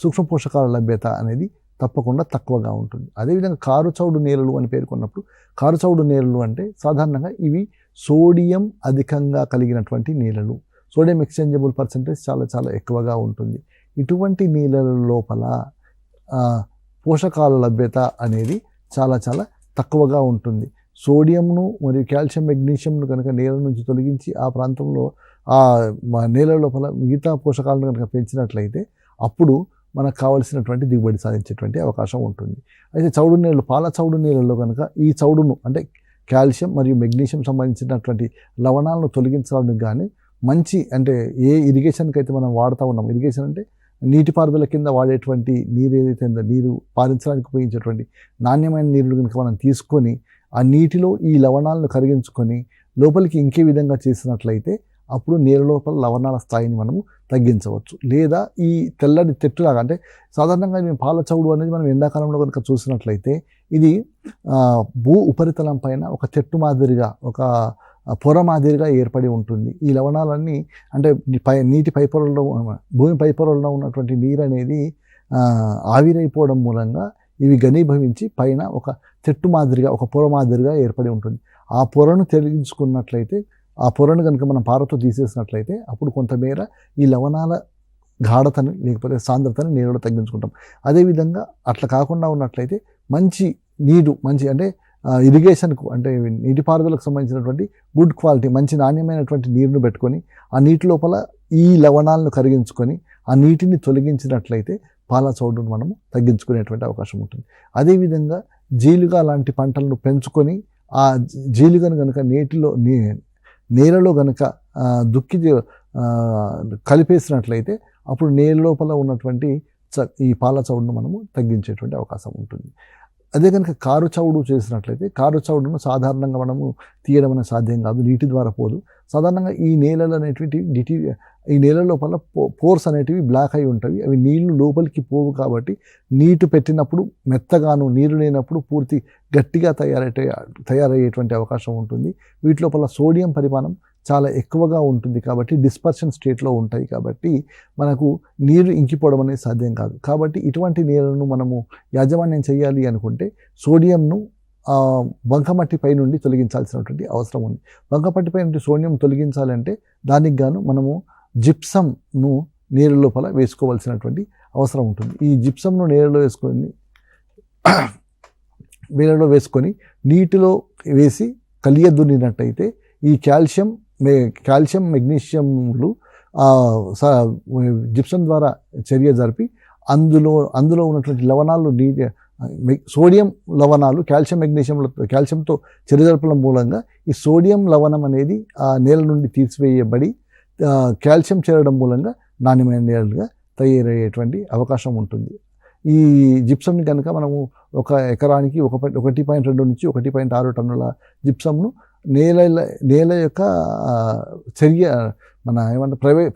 సూక్ష్మ పోషకాల లభ్యత అనేది తప్పకుండా తక్కువగా ఉంటుంది. అదేవిధంగా కారు చౌడు నేలలు అని పేర్కొన్నప్పుడు కారు చౌడు నేలలు అంటే సాధారణంగా ఇవి సోడియం అధికంగా కలిగినటువంటి నేలలు. సోడియం ఎక్స్చేంజబుల్ పర్సెంటేజ్ చాలా చాలా ఎక్కువగా ఉంటుంది. ఇటువంటి నీళ్ళ లోపల పోషకాల లభ్యత అనేది చాలా చాలా తక్కువగా ఉంటుంది. సోడియంను మరియు కాల్షియం మెగ్నీషియంను కనుక నేల నుంచి తొలగించి ఆ ప్రాంతంలో ఆ నేల లోపల మిగతా పోషకాలను కనుక పెంచినట్లయితే అప్పుడు మనకు కావలసినటువంటి దిగుబడి సాధించేటువంటి అవకాశం ఉంటుంది. అయితే చౌడు నీళ్ళు, పాల చౌడు నీళ్ళలో కనుక ఈ చౌడును అంటే కాల్షియం మరియు మెగ్నీషియం సంబంధించినటువంటి లవణాలను తొలగించడానికి కానీ మంచి అంటే ఏ ఇరిగేషన్కి అయితే మనం వాడుతూ ఉన్నాం, ఇరిగేషన్ అంటే నీటిపారుదల కింద వాడేటువంటి నీరు ఏదైతే ఉందో, నీరు పారించడానికి ఉపయోగించేటువంటి నాణ్యమైన నీరు కనుక మనం తీసుకొని ఆ నీటిలో ఈ లవణాలను కరిగించుకొని లోపలికి ఇంకే విధంగా చేసినట్లయితే అప్పుడు నీళ్ళ లోపల లవణాల స్థాయిని మనము తగ్గించవచ్చు. లేదా ఈ తెల్లటి తెట్టులాగా అంటే సాధారణంగా మేము పాల చౌడు అనేది మనం ఎండాకాలంలో కనుక చూసినట్లయితే ఇది భూ ఉపరితలం పైన ఒక తెట్టు మాదిరిగా, ఒక పొర మాదిరిగా ఏర్పడి ఉంటుంది. ఈ లవణాలన్నీ అంటే నీటి పైపొరల్లో, భూమి పైపొరల్లో ఉన్నటువంటి నీరు అనేది ఆవిరైపోవడం మూలంగా ఇవి ఘనీభవించి పైన ఒక తెట్టు మాదిరిగా, ఒక పొర మాదిరిగా ఏర్పడి ఉంటుంది. ఆ పొరను తొలగించుకున్నట్లయితే, ఆ పొరను కనుక మనం పారతో తీసేసినట్లయితే అప్పుడు కొంతమేర ఈ లవణాల గాఢతని లేకపోతే సాంద్రతని నీరులో తగ్గించుకుంటాం. అదేవిధంగా అట్లా కాకుండా ఉన్నట్లయితే మంచి నీరు, మంచి అంటే ఇరిగేషన్కు అంటే నీటిపారుదలకు సంబంధించినటువంటి గుడ్ క్వాలిటీ, మంచి నాణ్యమైనటువంటి నీరును పెట్టుకొని ఆ నీటి లోపల ఈ లవణాలను కరిగించుకొని ఆ నీటిని తొలగించినట్లయితే పాల చౌడును మనము తగ్గించుకునేటువంటి అవకాశం ఉంటుంది. అదేవిధంగా జీలుగా లాంటి పంటలను పెంచుకొని ఆ జీలుగను కనుక నేలలో కనుక దుక్కి కలిపేసినట్లయితే అప్పుడు నేల లోపల ఉన్నటువంటి ఈ పాల చౌడును మనము తగ్గించేటువంటి అవకాశం ఉంటుంది. అదే కనుక కారు చౌడు చేసినట్లయితే కారు చౌడును సాధారణంగా మనము తీయడం అనేది సాధ్యం కాదు, నీటి ద్వారా పోదు. సాధారణంగా ఈ నేలలు అనేటువంటి ఈ నేల లోపల పోర్స్ అనేటివి బ్లాక్ అయి ఉంటాయి. అవి నీళ్లు లోపలికి పోవు కాబట్టి నీటి పెట్టినప్పుడు మెత్తగాను, నీరు లేనప్పుడు పూర్తి గట్టిగా తయారయ్యేటువంటి అవకాశం ఉంటుంది. వీటి లోపల సోడియం పరిమాణం చాలా ఎక్కువగా ఉంటుంది కాబట్టి డిస్పర్షన్ స్టేట్లో ఉంటాయి కాబట్టి మనకు నీరు ఇంకిపోవడం అనేది సాధ్యం కాదు. కాబట్టి ఇటువంటి నీళ్ళను మనము యాజమాన్యం చేయాలి అనుకుంటే సోడియంను బంకమట్టి పై నుండి తొలగించాల్సినటువంటి అవసరం ఉంది. బంకమట్టి పై నుండి సోడియం తొలగించాలంటే దానికి గాను మనము జిప్సంను నీళ్ళ లోపల వేసుకోవాల్సినటువంటి అవసరం ఉంటుంది. ఈ జిప్సంను నీళ్ళలో వేసుకొని నీటిలో వేసి కలియదున్నినట్టయితే ఈ కాల్షియం మెగ్నీషియంలు జిప్సం ద్వారా చర్య జరిపి అందులో ఉన్నటువంటి లవణాలు సోడియం లవణాలు కాల్షియంతో చర్య జరపడం మూలంగా ఈ సోడియం లవణం అనేది ఆ నేల నుండి తీసివేయబడి కాల్షియం చేరడం మూలంగా నాణ్యమైన నేలలుగా తయారయ్యేటువంటి అవకాశం ఉంటుంది. ఈ జిప్సంని కనుక మనము ఒక ఎకరానికి 1.2 నుంచి 1.6 టన్నుల జిప్సంను నేల యొక్క చర్య మన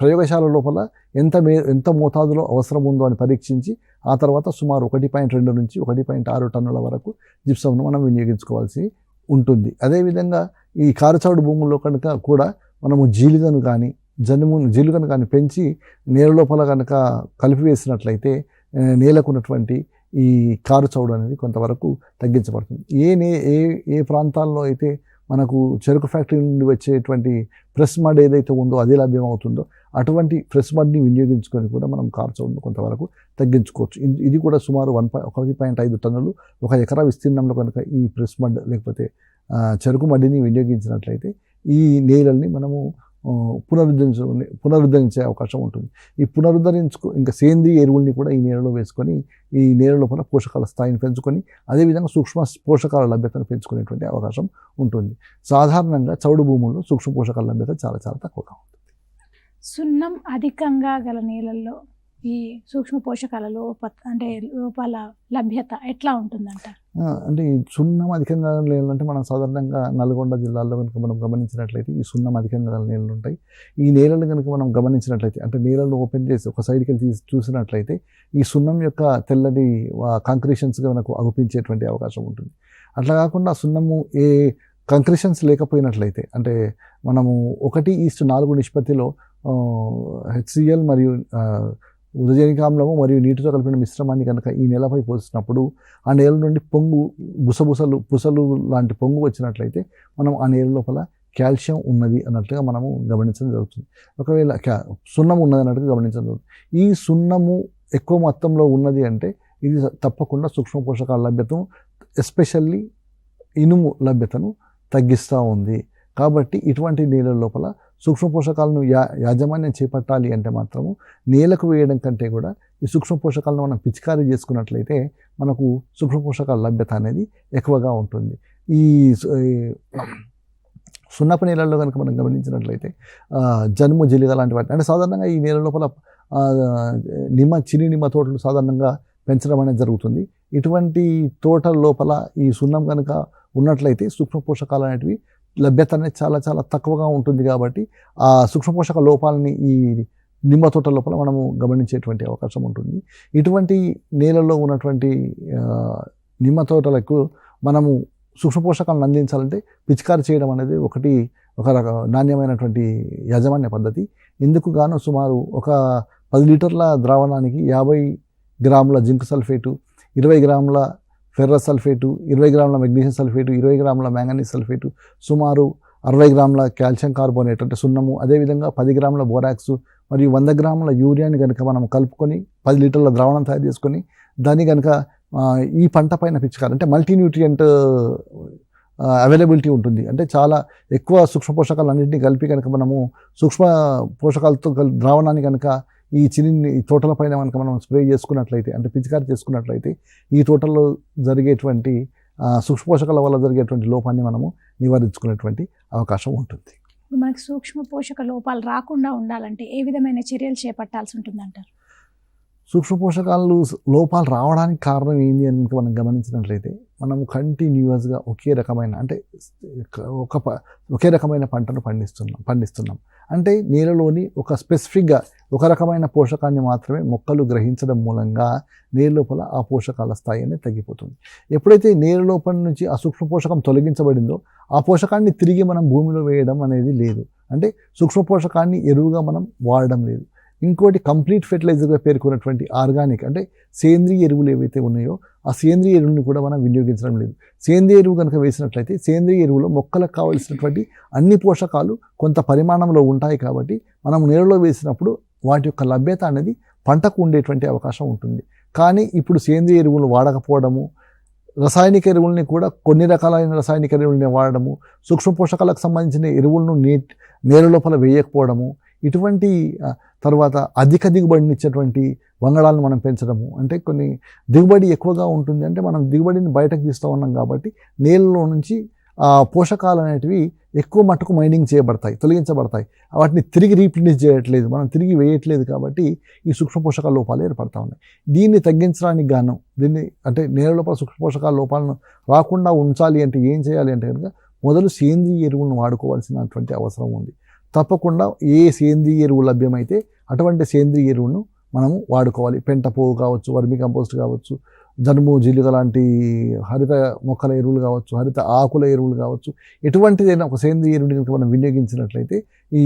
ప్రయోగశాల లోపల ఎంత మోతాదులో అవసరం ఉందో అని పరీక్షించి ఆ తర్వాత సుమారు 1.2 నుంచి 1.6 టన్నుల వరకు జిప్సంను మనం వినియోగించుకోవాల్సి ఉంటుంది. అదేవిధంగా ఈ కారచౌడు భూముల్లో కనుక కూడా మనము జీలుగను కానీ పెంచి నేల లోపల కనుక కలిపివేసినట్లయితే నేలకున్నటువంటి ఈ కారు చౌడు అనేది కొంతవరకు తగ్గించబడుతుంది. ఏ ప్రాంతాల్లో అయితే మనకు చెరుకు ఫ్యాక్టరీ నుండి వచ్చేటువంటి ప్రెస్ మడ్ ఏదైతే ఉందో అది లభ్యమవుతుందో అటువంటి ప్రెస్ మడ్ని వినియోగించుకొని కూడా మనం కారు చౌడును కొంతవరకు తగ్గించుకోవచ్చు. ఇది కూడా సుమారు 1.5 టన్నులు ఒక ఎకరా విస్తీర్ణంలో కనుక ఈ ప్రెస్ మడ్ లేకపోతే చెరుకు మడ్డిని వినియోగించినట్లయితే ఈ నేలల్ని మనము పునరుద్ధరించే అవకాశం ఉంటుంది. ఈ ఇంకా సేంద్రీయ ఎరువుల్ని కూడా ఈ నేలలో వేసుకొని ఈ నేల లోపల పోషకాల స్థాయిని పెంచుకొని అదేవిధంగా సూక్ష్మ పోషకాల లభ్యతను పెంచుకునేటువంటి అవకాశం ఉంటుంది. సాధారణంగా చౌడు భూముల్లో సూక్ష్మ పోషకాల లభ్యత చాలా చాలా తక్కువగా ఉంటుంది. సున్నం అధికంగా గల నేలల్లో ఈ సూక్ష్మ పోషకాల లోపాల లభ్యత ఎట్లా ఉంటుందంట? అంటే ఈ సున్నం అధికంగా నేలంటే మనం సాధారణంగా నల్గొండ జిల్లాలో కనుక మనం గమనించినట్లయితే ఈ సున్నం అధికంగా గల నేలలు ఉంటాయి. ఈ నేలలు కనుక మనం గమనించినట్లయితే అంటే నేలను ఓపెన్ చేసి ఒక సైడ్కి వెళ్ళి చూసినట్లయితే ఈ సున్నం యొక్క తెల్లటి కంక్రీషన్స్గా మనకు అగుపించేటువంటి అవకాశం ఉంటుంది. అట్లా కాకుండా సున్నము కంక్రీషన్స్ లేకపోయినట్లయితే అంటే మనము 1:4 నిష్పత్తిలో HCl మరియు ఉదజనిక ఆమ్లము మరియు నీటితో కలిపిన మిశ్రమాన్ని కనుక ఈ నేలపై పోసినప్పుడు ఆ నేల నుండి పుసలు లాంటి పొంగు వచ్చినట్లయితే మనం ఆ నేల లోపల కాల్షియం ఉన్నది అన్నట్లుగా మనము గమనించడం జరుగుతుంది. ఒకవేళ సున్నము ఉన్నది అన్నట్టుగా గమనించడం జరుగుతుంది. ఈ సున్నము ఎక్కువ మొత్తంలో ఉన్నది అంటే ఇది తప్పకుండా సూక్ష్మ పోషకాల లభ్యతను ఎస్పెషల్లీ ఇనుము లభ్యతను తగ్గిస్తూ ఉంది. కాబట్టి ఇటువంటి నేలల లోపల సూక్ష్మ పోషకాలను యాజమాన్యం చేపట్టాలి అంటే మాత్రము నేలకు వేయడం కంటే కూడా ఈ సూక్ష్మ పోషకాలను మనం పిచికారీ చేసుకున్నట్లయితే మనకు సూక్ష్మ పోషకాల లభ్యత అనేది ఎక్కువగా ఉంటుంది. ఈ సున్నపు నేలల్లో కనుక మనం గమనించినట్లయితే జనుము జిలిగ లాంటి వాటి అంటే సాధారణంగా ఈ నేల లోపల చిని నిమ్మ తోటలు సాధారణంగా పెంచడం అనేది జరుగుతుంది. ఇటువంటి తోటల లోపల ఈ సున్నం కనుక ఉన్నట్లయితే సూక్ష్మ పోషకాలు అనేటివి లభ్యత అనేది చాలా చాలా తక్కువగా ఉంటుంది. కాబట్టి ఆ సూక్ష్మ పోషక లోపాలని ఈ నిమ్మ తోట లోపల మనము గమనించేటువంటి అవకాశం ఉంటుంది. ఇటువంటి నేలలో ఉన్నటువంటి నిమ్మ తోటలకు మనము సూక్ష్మ పోషకాలను అందించాలంటే పిచికారి చేయడం అనేది ఒక నాణ్యమైనటువంటి యాజమాన్య పద్ధతి. ఇందుకు గాను సుమారు ఒక 10 లీటర్ల ద్రావణానికి 50 గ్రాముల జింక్ సల్ఫేటు, 20 గ్రాముల ఫెర్రస్ సల్ఫేటు, 20 గ్రాముల మెగ్నీషియం సల్ఫేటు, 20 గ్రాముల మ్యాంగనీస్ సల్ఫేటు, సుమారు 60 గ్రాముల కాల్షియం కార్బోనేట్ అంటే సున్నము, అదేవిధంగా 10 గ్రాముల బోరాక్స్ మరియు 100 గ్రాముల యూరియాని కనుక మనం కలుపుకొని 10 లీటర్ల ద్రావణం తయారు చేసుకొని దాన్ని కనుక ఈ పంట పైన పిచికారి అంటే మల్టీన్యూట్రియంట్ అవైలబిలిటీ ఉంటుంది. అంటే చాలా ఎక్కువ సూక్ష్మ పోషకాలన్నింటినీ కలిపి కనుక మనము సూక్ష్మ పోషకాలతో ద్రావణాన్ని కనుక ఈ తోటల పైన కనుక మనం స్ప్రే చేసుకున్నట్లయితే అంటే పిచికారి చేసుకున్నట్లయితే ఈ తోటల్లో జరిగేటువంటి సూక్ష్మ పోషకాల వల్ల జరిగేటువంటి లోపాన్ని మనము నివారించుకునేటువంటి అవకాశం ఉంటుంది. మనకి సూక్ష్మ పోషక లోపాలు రాకుండా ఉండాలంటే ఏ విధమైన చర్యలు చేపట్టాల్సి ఉంటుందంటారు? సూక్ష్మ పోషకాలు లోపాలు రావడానికి కారణం ఏంటి అని మనం గమనించినట్లయితే మనము కంటిన్యూస్గా ఒకే రకమైన పంటను పండిస్తున్నాం అంటే నేలలోని స్పెసిఫిక్గా ఒక రకమైన పోషకాన్ని మాత్రమే మొక్కలు గ్రహించడం మూలంగా నేల లోపల ఆ పోషకాల స్థాయి అనేది తగ్గిపోతుంది. ఎప్పుడైతే నేల లోపల నుంచి ఆ సూక్ష్మ పోషకం తొలగించబడిందో ఆ పోషకాన్ని తిరిగి మనం భూమిలో వేయడం అనేది లేదు. అంటే సూక్ష్మ పోషకాన్ని ఎరువుగా మనం వాడడం లేదు. ఇంకోటి కంప్లీట్ ఫెర్టిలైజర్గా పేర్కొన్నటువంటి ఆర్గానిక్ అంటే సేంద్రీయ ఎరువులు ఏవైతే ఉన్నాయో ఆ సేంద్రీయ ఎరువుని కూడా మనం వినియోగించడం లేదు. సేంద్రీయ ఎరువు కనుక వేసినట్లయితే సేంద్రీయ ఎరువులో మొక్కలకు కావలసినటువంటి అన్ని పోషకాలు కొంత పరిమాణంలో ఉంటాయి. కాబట్టి మనం నేలలో వేసినప్పుడు వాటి యొక్క లభ్యత అనేది పంటకు ఉండేటువంటి అవకాశం ఉంటుంది. కానీ ఇప్పుడు సేంద్రీయ ఎరువులు వాడకపోవడము, రసాయనిక ఎరువుల్ని కూడా కొన్ని రకాలైన రసాయనిక ఎరువుల్ని వాడడము, సూక్ష్మ పోషకాలకు సంబంధించిన ఎరువులను నేల లోపల వేయకపోవడము, ఇటువంటి తర్వాత అధిక దిగుబడినిచ్చేటువంటి వంగడాలను మనం పెంచడము, అంటే కొన్ని దిగుబడి ఎక్కువగా ఉంటుంది అంటే మనం దిగుబడిని బయటకు తీస్తూ ఉన్నాం కాబట్టి నేలలో నుంచి పోషకాలు అనేటివి ఎక్కువ మట్టుకు మైనింగ్ చేయబడతాయి, తొలగించబడతాయి. వాటిని తిరిగి రీప్లేస్ చేయట్లేదు, మనం తిరిగి వేయట్లేదు. కాబట్టి ఈ సూక్ష్మ పోషకాల లోపాలు ఏర్పడతా ఉన్నాయి. దీన్ని తగ్గించడానికి గాను అంటే నేల లోపల సూక్ష్మ పోషకాల లోపాలను రాకుండా ఉంచాలి అంటే ఏం చేయాలి అంటే కనుక మొదలు సేంద్రీయ ఎరువులను వాడుకోవాల్సినటువంటి అవసరం ఉంది. తప్పకుండా ఏ సేంద్రీయ ఎరువు లభ్యమైతే అటువంటి సేంద్రీయ ఎరువును మనము వాడుకోవాలి. పెంట పోగు కావచ్చు, వర్మి కంపోస్ట్ కావచ్చు, జనుము జీలుగ లాంటి హరిత మొక్కల ఎరువులు కావచ్చు, హరిత ఆకుల ఎరువులు కావచ్చు, ఎటువంటిదైనా ఒక సేంద్రీయ ఎరువుని కనుక మనం వినియోగించినట్లయితే ఈ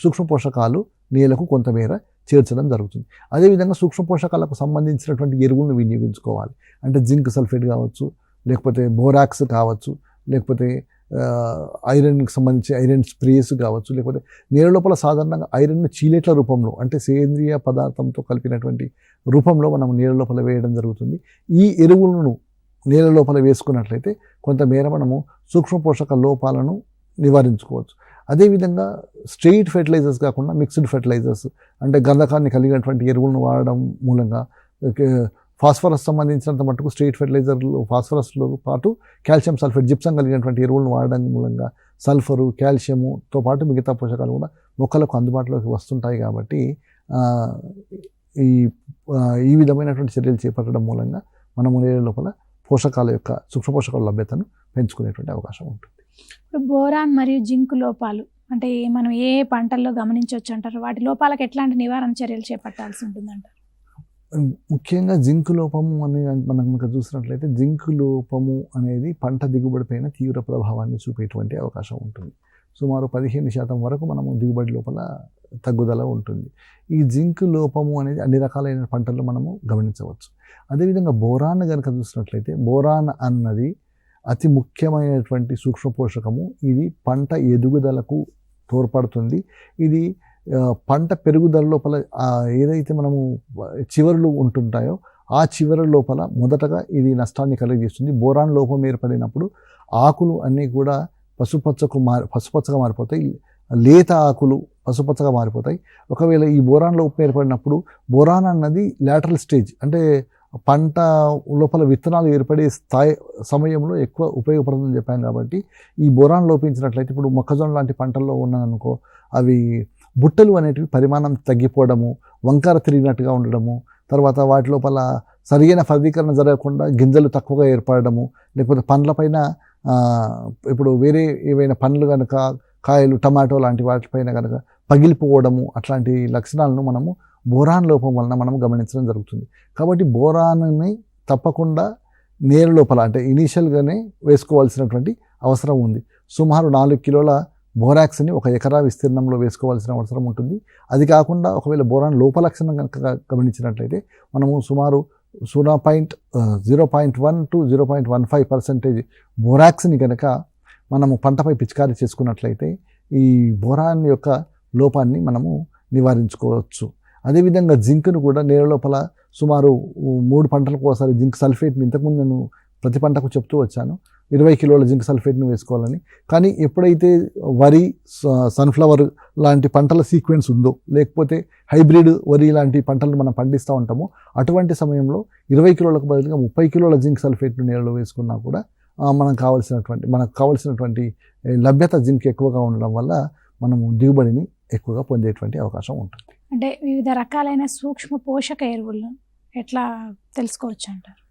సూక్ష్మ పోషకాలు నేలకు కొంతమేర చేర్చడం జరుగుతుంది. అదేవిధంగా సూక్ష్మ పోషకాలకు సంబంధించినటువంటి ఎరువులను వినియోగించుకోవాలి. అంటే జింక్ సల్ఫేట్ కావచ్చు, లేకపోతే బోరాక్స్ కావచ్చు, లేకపోతే ఐరన్కి సంబంధించి ఐరన్ స్ప్రేస్ కావచ్చు, లేకపోతే నేల లోపల సాధారణంగా ఐరన్ను చీలేట్ల రూపంలో అంటే సేంద్రియ పదార్థంతో కలిపినటువంటి రూపంలో మనం నేల లోపల వేయడం జరుగుతుంది. ఈ ఎరువులను నేల లోపల వేసుకున్నట్లయితే కొంతమేర మనము సూక్ష్మ పోషక లోపాలను నివారించుకోవచ్చు. అదేవిధంగా స్ట్రెయిట్ ఫెర్టిలైజర్స్ కాకుండా మిక్స్డ్ ఫెర్టిలైజర్స్ అంటే గంధకాన్ని కలిగినటువంటి ఎరువులను వాడడం మూలంగా ఫాస్ఫరస్ సంబంధించినంత మటుకు స్ట్రెయిట్ ఫెర్టిలైజర్లు ఫాస్ఫరస్లో పాటు కాల్షియం సల్ఫేట్ జిప్సం కలిగినటువంటి ఎరువులను వాడడం మూలంగా సల్ఫరు కాల్షియముతో పాటు మిగతా పోషకాలు కూడా మొక్కలకు అందుబాటులోకి వస్తుంటాయి. కాబట్టి ఈ విధమైనటువంటి చర్యలు చేపట్టడం మూలంగా మనము నేల లోపల పోషకాల యొక్క సూక్ష్మ పోషకాల లభ్యతను పెంచుకునేటువంటి అవకాశం ఉంటుంది. ఇప్పుడు బోరాన్ మరియు జింక్ లోపాలు అంటే మనం ఏ పంటల్లో గమనించవచ్చు అంటారు? వాటి లోపాలకు ఎట్లాంటి నివారణ చర్యలు చేపట్టాల్సి ఉంటుందంటారు? ముఖ్యంగా జింక్ లోపము అని మనం కనుక చూసినట్లయితే జింక్ లోపము అనేది పంట దిగుబడి పైన తీవ్ర ప్రభావాన్ని చూపేటువంటి అవకాశం ఉంటుంది. సుమారు 15% వరకు మనము దిగుబడి లోపల తగ్గుదల ఉంటుంది. ఈ జింక్ లోపము అనేది అన్ని రకాలైన పంటల్లో మనము గమనించవచ్చు. అదేవిధంగా బోరాన్ కనుక చూసినట్లయితే బోరాన్ అన్నది అతి ముఖ్యమైనటువంటి సూక్ష్మ పోషకము. ఇది పంట ఎదుగుదలకు తోడ్పడుతుంది. ఇది పంట పెరుగుదల లోపల ఏదైతే మనము చివరలు ఉంటుంటాయో ఆ చివరి లోపల మొదటగా ఇది నష్టాన్ని కలిగిస్తుంది. బోరాన్ లోపం ఏర్పడినప్పుడు ఆకులు అన్నీ కూడా పసుపచ్చగా మారిపోతాయి. లేత ఆకులు పసుపచ్చగా మారిపోతాయి. ఒకవేళ ఈ బోరాన్ లోపం ఏర్పడినప్పుడు బోరాన్ అన్నది లాటరల్ స్టేజ్ అంటే పంట లోపల విత్తనాలు ఏర్పడే సమయంలో ఎక్కువ ఉపయోగపడుతుందని చెప్పాను. కాబట్టి ఈ బోరాన్ లోపించినట్లయితే ఇప్పుడు మొక్కజొన్న లాంటి పంటల్లో ఉన్నదనుకో అవి బుట్టలు అనేటివి పరిమాణం తగ్గిపోవడము, వంకర తిరిగినట్టుగా ఉండడము, తర్వాత వాటి లోపల సరైన ఫలదీకరణ జరగకుండా గింజలు తక్కువగా ఏర్పడము, లేకపోతే పండ్లపైన ఇప్పుడు వేరే ఏవైనా పండ్లు కనుక కాయలు టమాటో లాంటి వాటిపైన కనుక పగిలిపోవడము, అట్లాంటి లక్షణాలను మనము బోరాన్ లోపం వలన మనం గమనించడం జరుగుతుంది. కాబట్టి బోరాన్ని తప్పకుండా నేల లోపల అంటే ఇనీషియల్గానే వేసుకోవాల్సినటువంటి అవసరం ఉంది. సుమారు 4 కిలోల బోరాక్స్ని 1 ఎకరా విస్తీర్ణంలో వేసుకోవాల్సిన అవసరం ఉంటుంది. అది కాకుండా ఒకవేళ బోరాన్ లోపలక్షణం కనుక గమనించినట్లయితే మనము సుమారు 0.1 to 0.15% బోరాక్స్ని కనుక మనము పంటపై పిచికారీ చేసుకున్నట్లయితే ఈ బోరాన్ యొక్క లోపాన్ని మనము నివారించుకోవచ్చు. అదేవిధంగా జింక్ను కూడా నేల లోపల సుమారు 3 పంటలకు ఒకసారి జింక్ సల్ఫేట్ని ఇంతకుముందు నేను ప్రతి పంటకు చెప్తూ వచ్చాను 20 కిలోల జింక్ సల్ఫేట్ని వేసుకోవాలని. కానీ ఎప్పుడైతే వరి, సన్ఫ్లవర్ లాంటి పంటల సీక్వెన్స్ ఉందో, లేకపోతే హైబ్రిడ్ వరి లాంటి పంటలను మనం పండిస్తూ ఉంటామో అటువంటి సమయంలో 20 కిలోలకు బదులుగా 30 కిలోల జింక్ సల్ఫేట్ను నేలలో వేసుకున్నా కూడా మనకు కావాల్సినటువంటి లభ్యత జింక్ ఎక్కువగా ఉండడం వల్ల మనము దిగుబడిని ఎక్కువగా పొందేటువంటి అవకాశం ఉంటుంది. అంటే వివిధ రకాలైన సూక్ష్మ పోషక ఎరువులను ఎట్లా తెలుసుకోవచ్చు అంటారు?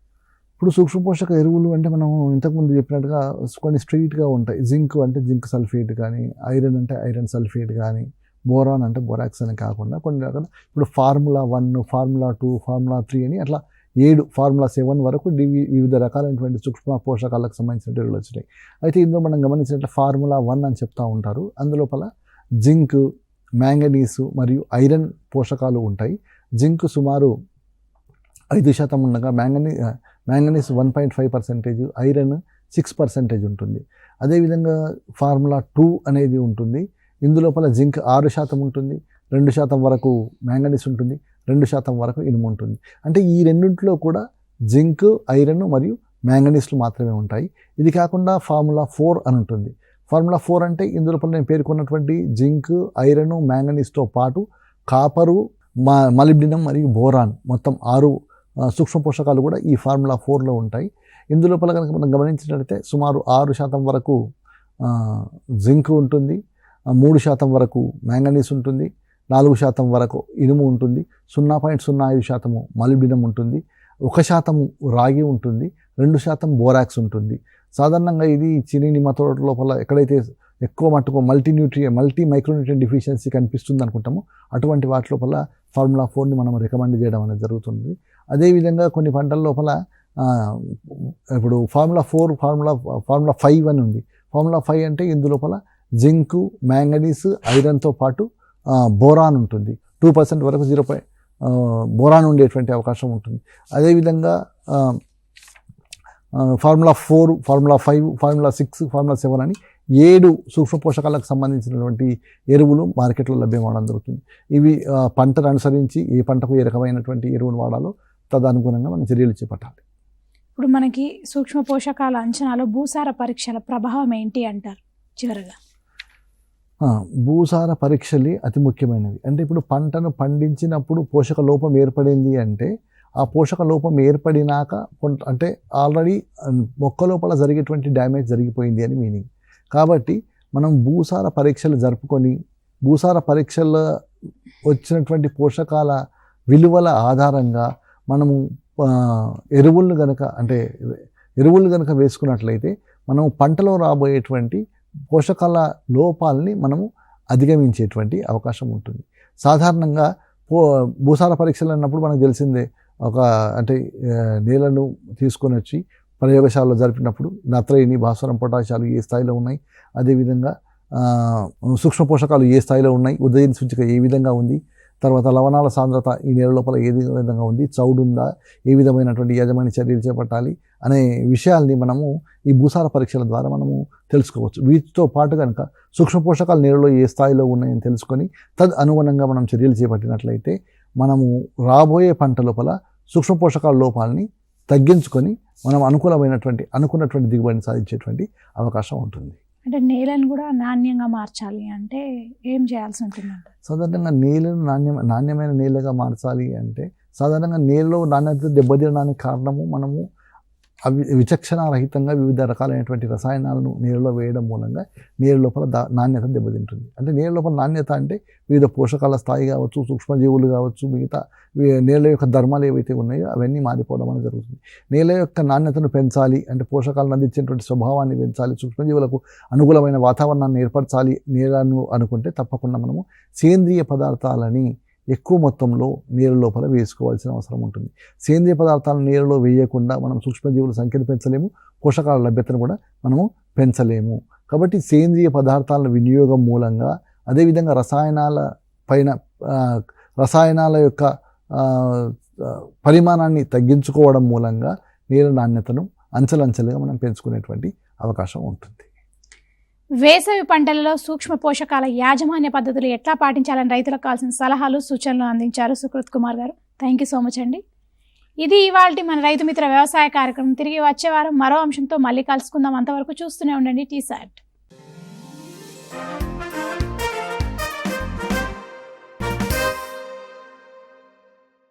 ఇప్పుడు సూక్ష్మ పోషక ఎరువులు అంటే మనం ఇంతకుముందు చెప్పినట్టుగా కొన్ని స్ట్రెయిట్గా ఉంటాయి. జింక్ అంటే జింక్ సల్ఫేట్ కానీ, ఐరన్ అంటే ఐరన్ సల్ఫేట్ కానీ, బోరాన్ అంటే బోరాక్స్ అని కాకుండా కొన్ని రకాల ఇప్పుడు ఫార్ములా 1, ఫార్ములా 2, ఫార్ములా 3 అని అట్లా 7, ఫార్ములా 7 వరకు వివిధ రకాలైనటువంటి సూక్ష్మ పోషకాలకు సంబంధించిన ఎరువులు వచ్చినాయి. అయితే ఇందులో మనం గమనించినట్టు ఫార్ములా 1 అని చెప్తూ ఉంటారు. అందులోపల జింక్, మ్యాంగనీసు మరియు ఐరన్ పోషకాలు ఉంటాయి. జింక్ సుమారు 5% ఉండగా మ్యాంగనీస్ 1.5%, ఐరన్ 6% ఉంటుంది. అదేవిధంగా ఫార్ములా 2 అనేది ఉంటుంది. ఇందులోపల జింక్ 6% ఉంటుంది, 2% వరకు మ్యాంగనీస్ ఉంటుంది, 2% వరకు ఇనుము ఉంటుంది. అంటే ఈ రెండింటిలో కూడా జింక్, ఐరన్ మరియు మ్యాంగనీస్లు మాత్రమే ఉంటాయి. ఇది కాకుండా ఫార్ములా 4 అని ఉంటుంది. ఫార్ములా 4 అంటే ఇందులో నేను పేర్కొన్నటువంటి జింక్, ఐరన్, మ్యాంగనీస్తో పాటు కాపరు, మాలిబ్డినం మరియు బోరాన్ మొత్తం 6 సూక్ష్మ పోషకాలు కూడా ఈ ఫార్ములా 4లో ఉంటాయి. ఇందులోపల కనుక మనం గమనించినట్లయితే సుమారు 6% వరకు జింక్ ఉంటుంది, 3% వరకు మ్యాంగనీస్ ఉంటుంది, 4% వరకు ఇనుము ఉంటుంది, 0.05% మాలిబ్డినం ఉంటుంది, 1% రాగి ఉంటుంది, 2% బోరాక్స్ ఉంటుంది. సాధారణంగా ఇది చిని నిమ్మతోట లోపల ఎక్కడైతే ఎక్కువ మట్టుకు మల్టీ మైక్రోన్యూట్రియన్ డిఫిషియన్సీ కనిపిస్తుంది అనుకుంటామో అటువంటి వాటి లోపల ఫార్ములా 4ని మనం రికమెండ్ చేయడం అనేది జరుగుతుంది. అదేవిధంగా కొన్ని పంటల లోపల ఇప్పుడు ఫార్ములా 4 ఫార్ములా 5 అని ఉంది. ఫార్ములా 5 అంటే ఇందులోపల జింకు, మ్యాంగనీస్, ఐరన్తో పాటు బోరాన్ ఉంటుంది. 2% వరకు బోరాన్ ఉండేటువంటి అవకాశం ఉంటుంది. అదేవిధంగా ఫార్ములా 4, ఫార్ములా 5, ఫార్ములా 6, ఫార్ములా 7 అని 7 సూక్ష్మ పోషకాలకు సంబంధించినటువంటి ఎరువులు మార్కెట్లో లభ్యమవడం జరుగుతుంది. ఇవి పంటను అనుసరించి ఏ పంటకు ఏ రకమైనటువంటి ఎరువును వాడాలో తదనుగుణంగా మనం చర్యలు చేపట్టాలి. ఇప్పుడు మనకి సూక్ష్మ పోషకాల అంచనాలో భూసార పరీక్షల ప్రభావం ఏంటి అంటారు చివరగా? భూసార పరీక్షలు అతి ముఖ్యమైనవి. అంటే ఇప్పుడు పంటను పండించినప్పుడు పోషక లోపం ఏర్పడింది అంటే ఆ పోషక లోపం ఏర్పడినాక అంటే ఆల్రెడీ మొక్క లోపల జరిగేటువంటి డ్యామేజ్ జరిగిపోయింది అని మీనింగ్. కాబట్టి మనం భూసార పరీక్షలు జరుపుకొని భూసార పరీక్షల్లో వచ్చినటువంటి పోషకాల విలువల ఆధారంగా మనము ఎరువులను గనక వేసుకున్నట్లయితే మనం పంటలో రాబోయేటువంటి పోషకాల లోపాలని మనము అధిగమించేటువంటి అవకాశం ఉంటుంది. సాధారణంగా భూసార పరీక్షలు అన్నప్పుడు మనకు తెలిసిందే, నేలను తీసుకొని వచ్చి ప్రయోగశాలలో జరిపినప్పుడు నత్రజని, భాస్వరం, పొటాషియాలు ఏ స్థాయిలో ఉన్నాయి, అదేవిధంగా సూక్ష్మ పోషకాలు ఏ స్థాయిలో ఉన్నాయి, ఉదయం సూచిక ఏ విధంగా ఉంది, తర్వాత లవణాల సాంద్రత ఈ నేల లోపల ఏ విధంగా ఉంది, చౌడు ఉందా, ఏ విధమైనటువంటి యాజమాన్య చర్యలు చేపట్టాలి అనే విషయాల్ని మనము ఈ భూసార పరీక్షల ద్వారా మనము తెలుసుకోవచ్చు. వీటితో పాటు కనుక సూక్ష్మ పోషకాలు నేలలో ఏ స్థాయిలో ఉన్నాయని తెలుసుకొని అనుగుణంగా మనం చర్యలు చేపట్టినట్లయితే మనము రాబోయే పంట లోపల సూక్ష్మ పోషకాల లోపాలని తగ్గించుకొని మనం అనుకున్నటువంటి దిగుబడిని సాధించేటువంటి అవకాశం ఉంటుంది. అంటే నేలను కూడా నాణ్యంగా మార్చాలి అంటే ఏం చేయాల్సి ఉంటుందంటే సాధారణంగా నేలను నాణ్యమైన నేలగా మార్చాలి అంటే సాధారణంగా నేలలో నాణ్యత దెబ్బతినడానికి కారణము మనము విచక్షణారహితంగా వివిధ రకాలైనటువంటి రసాయనాలను నేలలో వేయడం మూలంగా నేల లోపల నాణ్యత దెబ్బతింటుంది. అంటే నేల లోపల నాణ్యత అంటే వివిధ పోషకాల స్థాయి కావచ్చు, సూక్ష్మజీవులు కావచ్చు, మిగతా నేల యొక్క ధర్మాలు ఏవైతే ఉన్నాయో అవన్నీ మారిపోవడం అనేది జరుగుతుంది. నేల యొక్క నాణ్యతను పెంచాలి అంటే పోషకాలను అందించేటువంటి స్వభావాన్ని పెంచాలి, సూక్ష్మజీవులకు అనుకూలమైన వాతావరణాన్ని ఏర్పరచాలి నేలను అనుకుంటే తప్పకుండా మనము సేంద్రియ పదార్థాలని ఎక్కువ మొత్తంలో నీళ్ళ లోపల వేసుకోవాల్సిన అవసరం ఉంటుంది. సేంద్రియ పదార్థాలను నీళ్ళలో వేయకుండా మనం సూక్ష్మజీవుల సంఖ్యను పెంచలేము, పోషకాల లభ్యతను కూడా మనము పెంచలేము. కాబట్టి సేంద్రియ పదార్థాల వినియోగం మూలంగా అదేవిధంగా రసాయనాల యొక్క పరిమాణాన్ని తగ్గించుకోవడం మూలంగా నీళ్ళ నాణ్యతను అంచెలంచెలుగా మనం పెంచుకునేటువంటి అవకాశం ఉంటుంది. వేసవి పంటలలో సూక్ష్మ పోషకాల యాజమాన్య పద్ధతులు ఎట్లా పాటించాలని రైతులకు కావాల్సిన సలహాలు, సూచనలు అందించారు సుకృత్ కుమార్ గారు. థ్యాంక్ యూ సో మచ్ అండి. ఇది ఇవాల్టి మన రైతు మిత్ర వ్యవసాయ కార్యక్రమం. తిరిగి వచ్చే వారం మరో అంశంతో మళ్ళీ కలుసుకుందాం. అంతవరకు చూస్తూనే ఉండండి టీసాట్.